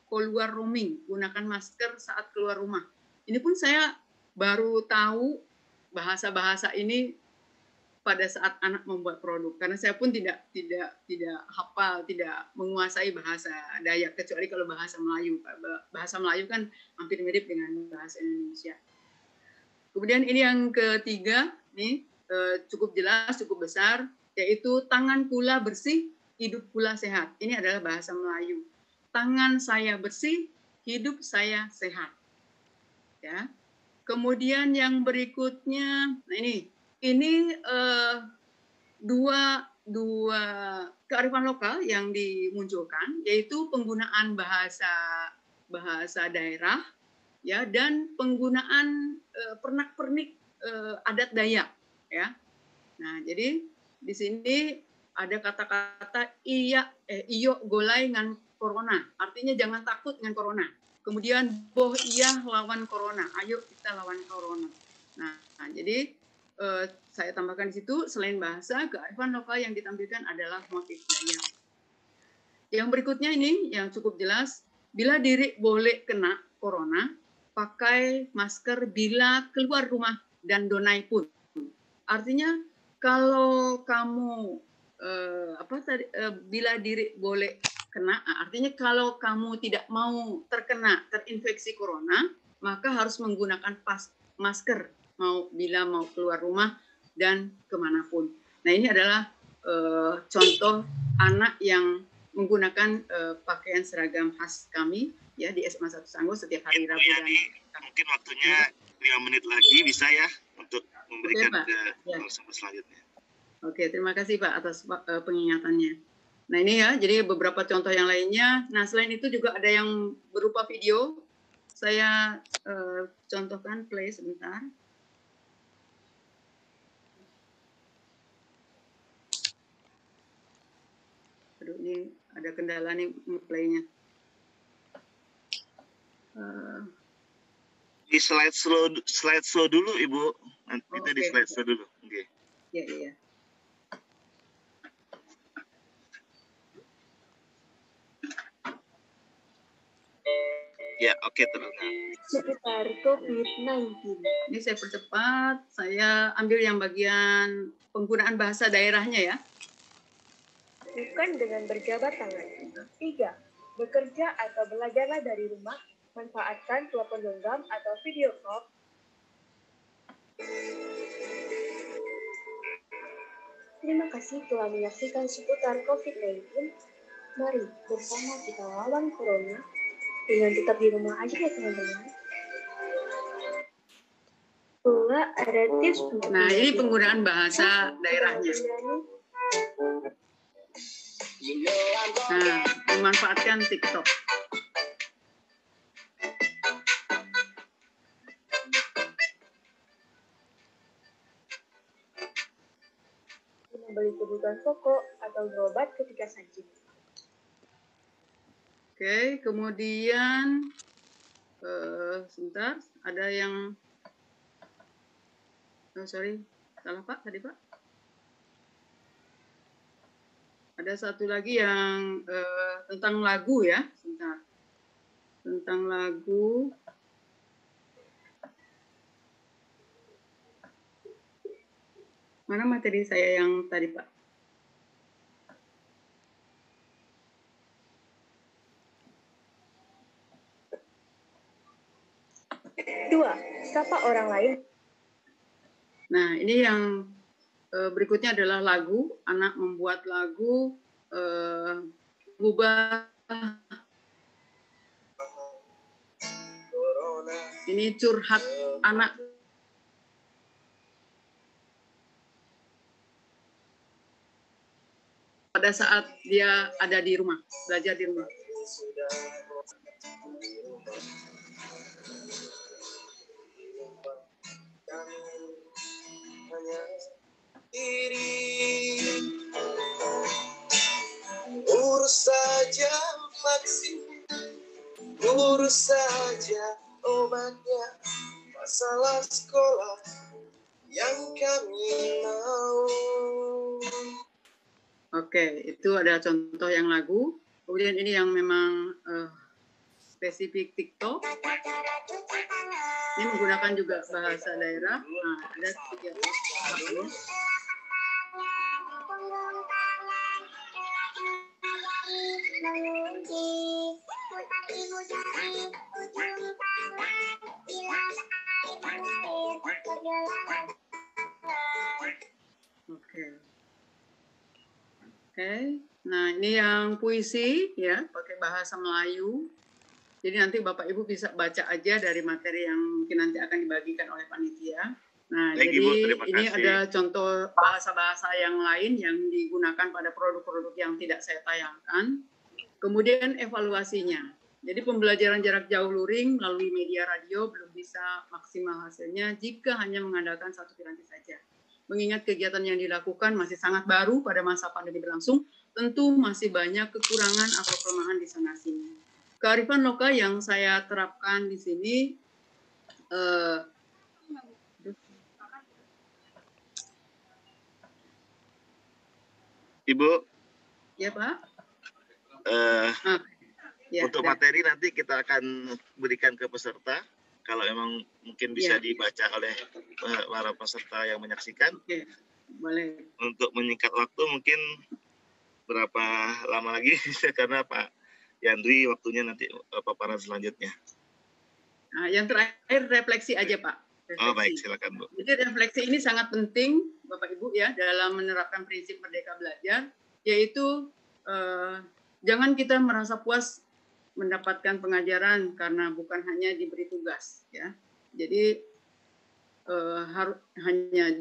B: keluar roaming, gunakan masker saat keluar rumah. Ini pun saya baru tahu bahasa-bahasa ini pada saat anak membuat produk, karena saya pun tidak hafal, tidak menguasai bahasa Dayak, kecuali kalau bahasa Melayu. Bahasa Melayu kan hampir mirip dengan bahasa Indonesia. Kemudian ini yang ketiga, nih cukup jelas, cukup besar, yaitu tangan pula bersih, hidup pula sehat. Ini adalah bahasa Melayu. Tangan saya bersih, hidup saya sehat. Ya. Kemudian yang berikutnya, nah ini dua kearifan lokal yang dimunculkan, yaitu penggunaan bahasa daerah, ya, dan penggunaan pernak-pernik adat Dayak, ya. Nah, jadi di sini ada kata-kata iyo golai ngan corona, artinya jangan takut dengan corona. Kemudian boh iya lawan corona, ayo kita lawan corona. Nah jadi saya tambahkan di situ selain bahasa, kearifan lokal yang ditampilkan adalah motif Dayak. Yang berikutnya ini yang cukup jelas, bila diri boleh kena corona, pakai masker bila keluar rumah dan donai pun. Artinya kalau kamu bila diri boleh kena, artinya kalau kamu tidak mau terinfeksi corona, maka harus menggunakan masker bila mau keluar rumah dan kemanapun. Nah, ini adalah contoh anak yang menggunakan pakaian seragam khas kami ya di SMA 1 Sangguh setiap hari Rabu.
A: Mungkin waktunya 5 menit lagi bisa ya untuk memberikan ke narasumber selanjutnya.
B: Oke, terima kasih Pak atas pengingatannya. Nah ini ya, jadi beberapa contoh yang lainnya. Nah selain itu juga ada yang berupa video. Saya contohkan, play sebentar. Aduh, ini ada kendala nih playnya.
A: Di slide slow dulu Ibu. Itu di slide slow dulu. Oke.
B: Iya.
A: Ya, oke, terdengar.
E: Seputar COVID-19.
B: Ini saya percepat, saya ambil yang bagian penggunaan bahasa daerahnya ya.
E: Bukan dengan berjabat tangan. 3. Bekerja atau belajarlah dari rumah, manfaatkan telepon genggam atau video call. Terima kasih telah menyaksikan seputar COVID-19. Mari bersama kita lawan corona dengan tetap di rumah aja ya teman-teman. Kedua, ada tips untuk
B: Nah, ini penggunaan bahasa daerahnya. Nah, memanfaatkan TikTok.
E: membeli kebutuhan pokok atau berobat ketika sakit.
B: Oke, kemudian sebentar, ada yang sorry, salah Pak tadi Pak. Ada satu lagi yang tentang lagu ya, sebentar. Tentang lagu. Mana materi saya yang tadi Pak?
E: Dua, sapa orang lain.
B: Nah, ini yang berikutnya adalah lagu. Anak membuat lagu, ubah. Ini curhat anak. Pada saat dia ada di rumah, belajar di rumah.
F: Urus saja vaksin, urus saja obatnya, masalah sekolah yang kami mau.
B: Oke, itu ada contoh yang lagu. Kemudian ini yang memang spesifik TikTok. Ini menggunakan juga bahasa daerah. Nah, ada tiga tahapannya. Oke. Nah, ini yang puisi ya, pakai bahasa Melayu. Jadi nanti Bapak Ibu bisa baca aja dari materi yang mungkin nanti akan dibagikan oleh panitia. Nah, baik, jadi Ibu, ini ada contoh bahasa-bahasa yang lain yang digunakan pada produk-produk yang tidak saya tayangkan. Kemudian evaluasinya. Jadi pembelajaran jarak jauh luring melalui media radio belum bisa maksimal hasilnya jika hanya mengandalkan satu piranti saja. Mengingat kegiatan yang dilakukan masih sangat baru pada masa pandemi berlangsung, tentu masih banyak kekurangan atau kelemahan di sana-sini. Kearifan lokal yang saya terapkan di sini,
A: Ibu.
B: Ya Pak.
A: Ya, untuk materi nanti kita akan berikan ke peserta. Kalau memang mungkin bisa dibaca oleh para peserta yang menyaksikan.
B: Oke, boleh.
A: Untuk menyingkat waktu mungkin berapa lama lagi karena Pak Yandri waktunya nanti paparan selanjutnya.
B: Nah, yang terakhir refleksi aja Pak. Refleksi.
A: Oh baik, silakan Bu.
B: Jadi refleksi ini sangat penting Bapak Ibu ya dalam menerapkan prinsip Merdeka Belajar, yaitu jangan kita merasa puas mendapatkan pengajaran karena bukan hanya diberi tugas ya. Jadi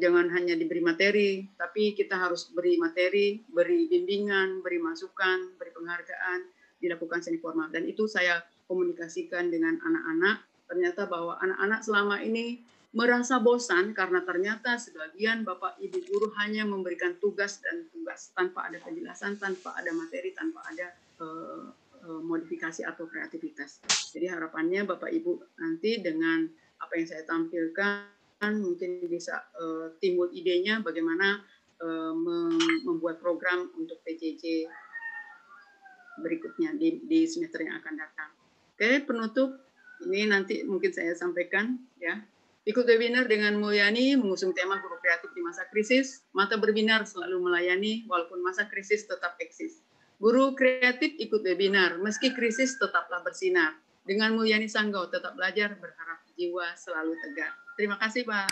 B: jangan hanya diberi materi, tapi kita harus beri materi, beri bimbingan, beri masukan, beri penghargaan, dilakukan semi formal. Dan itu saya komunikasikan dengan anak-anak. Ternyata bahwa anak-anak selama ini merasa bosan karena ternyata sebagian Bapak Ibu guru hanya memberikan tugas dan tugas tanpa ada penjelasan, tanpa ada materi, tanpa ada modifikasi atau kreativitas. Jadi harapannya Bapak Ibu nanti dengan apa yang saya tampilkan mungkin bisa timbul idenya bagaimana membuat program untuk PJJ berikutnya di semester yang akan datang. Oke, penutup ini nanti mungkin saya sampaikan ya. Ikut webinar dengan Mulyani mengusung tema guru kreatif di masa krisis. Mata berbinar selalu melayani walaupun masa krisis tetap eksis. Guru kreatif ikut webinar, meski krisis tetaplah bersinar. Dengan Mulyani Sanggau tetap belajar, berharap jiwa selalu tegar. Terima kasih Pak.